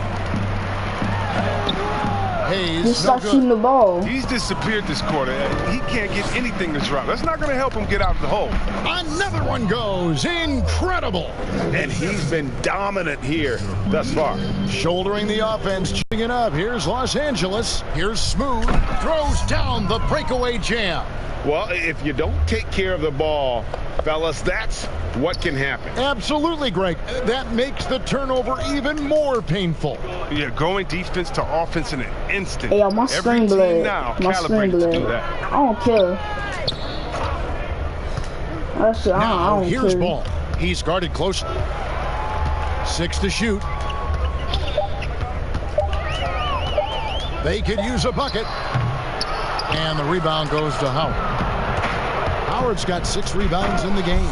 Hayes, he stopped shooting the ball. He's disappeared this quarter. He can't get anything to drop. That's not going to help him get out of the hole. Another one goes. Incredible. And he's been dominant here thus far. Shouldering the offense, checking it up. Here's Los Angeles. Here's Smooth. Throws down the breakaway jam. Well, if you don't take care of the ball, fellas, that's what can happen. Absolutely, Greg. That makes the turnover even more painful. Yeah, going defense to offense in an instant. Hey, my string blade. My string blade. I don't care. Actually, I don't here's care. Ball. He's guarded close. 6 to shoot. They could use a bucket. And the rebound goes to Howard. Howard's got 6 rebounds in the game.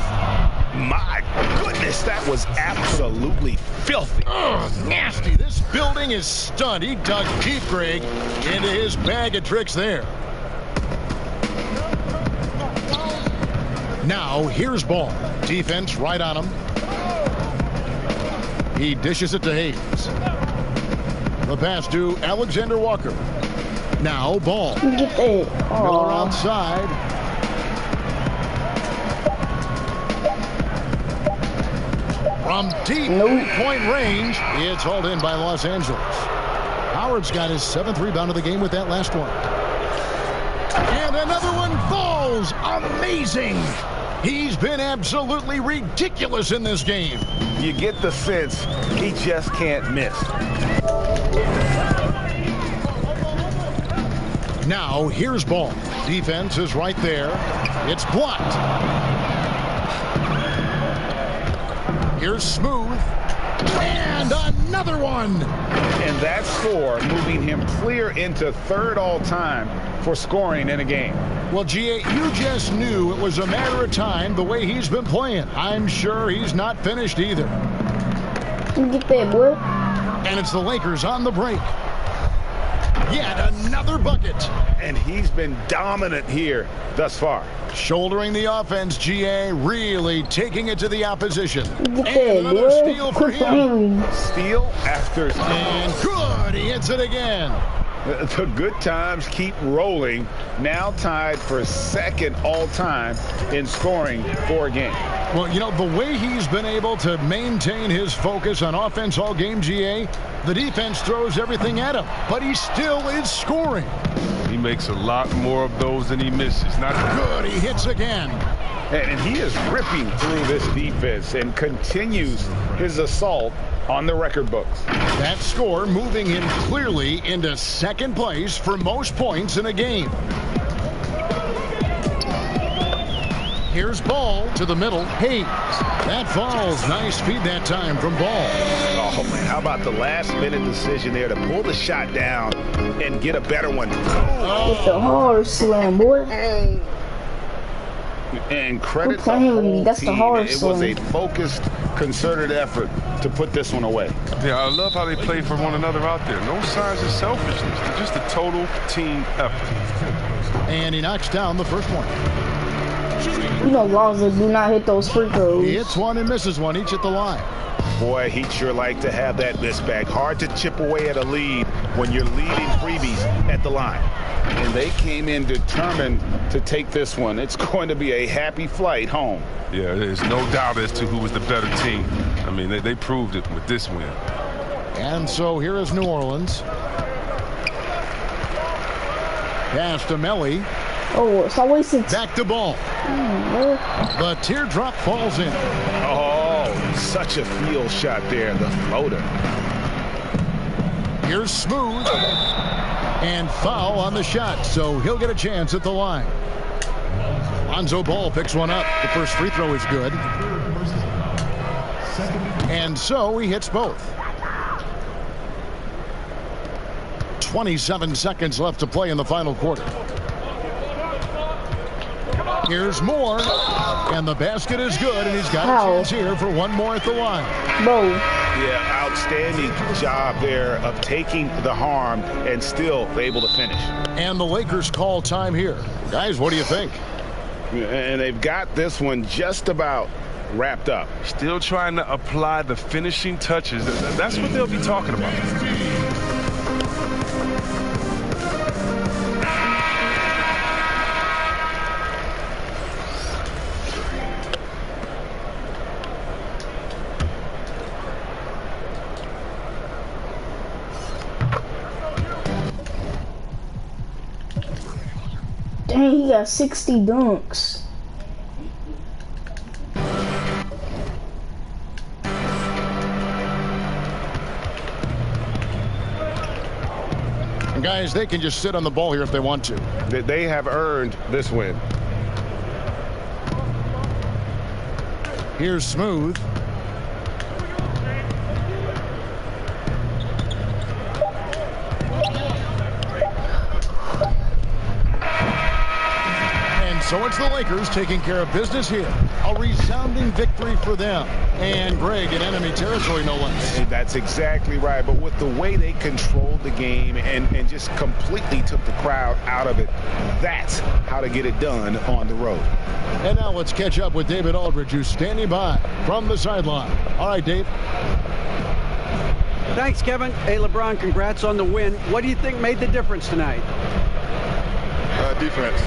My goodness, that was absolutely filthy. Ugh, nasty. This building is stunned. He dug deep, Greg, into his bag of tricks there. Now, here's Ball. Defense right on him. He dishes it to Hayes. The pass to Alexander Walker. Now Ball. Get that. Miller outside. From deep point range, it's hauled in by Los Angeles. Howard's got his 7th rebound of the game with that last one. And another one falls. Amazing. He's been absolutely ridiculous in this game. You get the sense he just can't miss. Now, here's Ball. Defense is right there. It's blocked. Here's Smooth. And another one. And that score moving him clear into 3rd all-time for scoring in a game. Well, G.A., you just knew it was a matter of time the way he's been playing. I'm sure he's not finished either. Get that, boy. And it's the Lakers on the break. Yet another bucket. And he's been dominant here thus far. Shouldering the offense, G.A., really taking it to the opposition. Get and another steal for him. Steal after steal. And good, he hits it again. The good times keep rolling. Now tied for 2nd all-time in scoring for a game. Well, you know, the way he's been able to maintain his focus on offense all game, G.A., the defense throws everything at him, but he still is scoring. He makes a lot more of those than he misses. Not good. He hits again. And he is ripping through this defense and continues his assault on the record books. That score moving him clearly into 2nd place for most points in a game. Here's Ball to the middle. Hayes. That falls. Nice feed that time from Ball. Oh, man. How about the last-minute decision there to pull the shot down and get a better one? It's the hard slam, boy. And credit the whole That's team. The hard it slam. was a focused, concerted effort to put this one away. Yeah, I love how they play for one another out there. No signs of selfishness. They're just a total team effort. And he knocks down the first one. You know, Lonzo do not hit those free throws. He hits one and misses one, each at the line. Boy, he'd sure like to have that miss back. Hard to chip away at a lead when you're leading freebies at the line. And they came in determined to take this one. It's going to be a happy flight home. Yeah, there's no doubt as to who was the better team. I mean, they proved it with this win. And so here is New Orleans. Pass to Melly. Oh, so wasting. Back to Ball. The teardrop falls in. Oh, such a field shot there, the floater. Here's Smooth. And foul on the shot, so he'll get a chance at the line. Lonzo Ball picks one up. The first free throw is good. And so he hits both. 27 seconds left to play in the final quarter. Here's Moore, and the basket is good, and he's got a chance here for one more at the line. Yeah, outstanding job there of taking the harm and still able to finish. And the Lakers call time here. Guys, what do you think? And they've got this one just about wrapped up. Still trying to apply the finishing touches. That's what they'll be talking about. Dang, he got 60 dunks. And guys, they can just sit on the ball here if they want to. They have earned this win. Here's Smooth. So it's the Lakers taking care of business here. A resounding victory for them. And Greg in enemy territory, no less. That's exactly right. But with the way they controlled the game and just completely took the crowd out of it, that's how to get it done on the road. And now let's catch up with David Aldridge, who's standing by from the sideline. All right, Dave. Thanks, Kevin. Hey, LeBron, congrats on the win. What do you think made the difference tonight? Defense.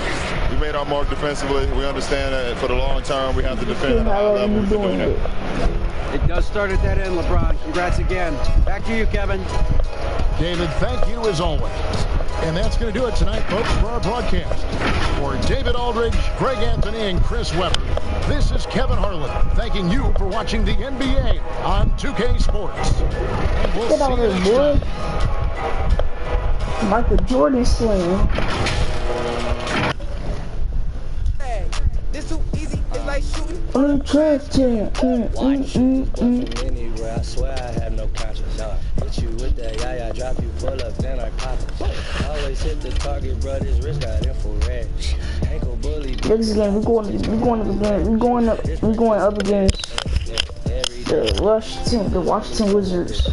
We made our mark defensively. We understand that for the long term, we have to defend at a high level. We've been doing it. It does start at that end, LeBron. Congrats again. Back to you, Kevin. David, thank you as always. And that's going to do it tonight, folks, for our broadcast. For David Aldridge, Greg Anthony, and Chris Webber, this is Kevin Harlan thanking you for watching the NBA on 2K Sports. And we'll Get out of here, boy. Michael Jordan slam. On the trash can. Anywhere, I swear I have no conscience. Hit you with that yaya, drop you full of then I pop it. Always hit the target, bro. This wrist got infrared. Ankle bully. Next game, we're going up against the Washington Wizards.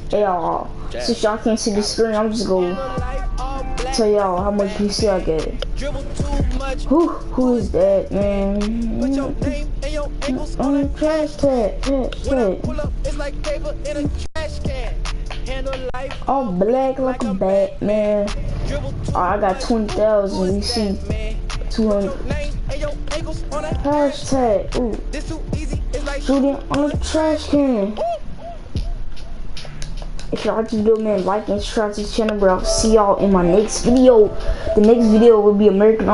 Hey y'all, since y'all can't see the screen, I'm just gonna tell y'all how much PC I get. Who is that, man? On the trash tag. All black like a Batman. Oh, I got 20,000. You see 200. Hashtag. Ooh. Shooting on the trash can. If y'all just go, man, like and subscribe to this channel, bro. I'll see y'all in my next video. The next video will be American Army.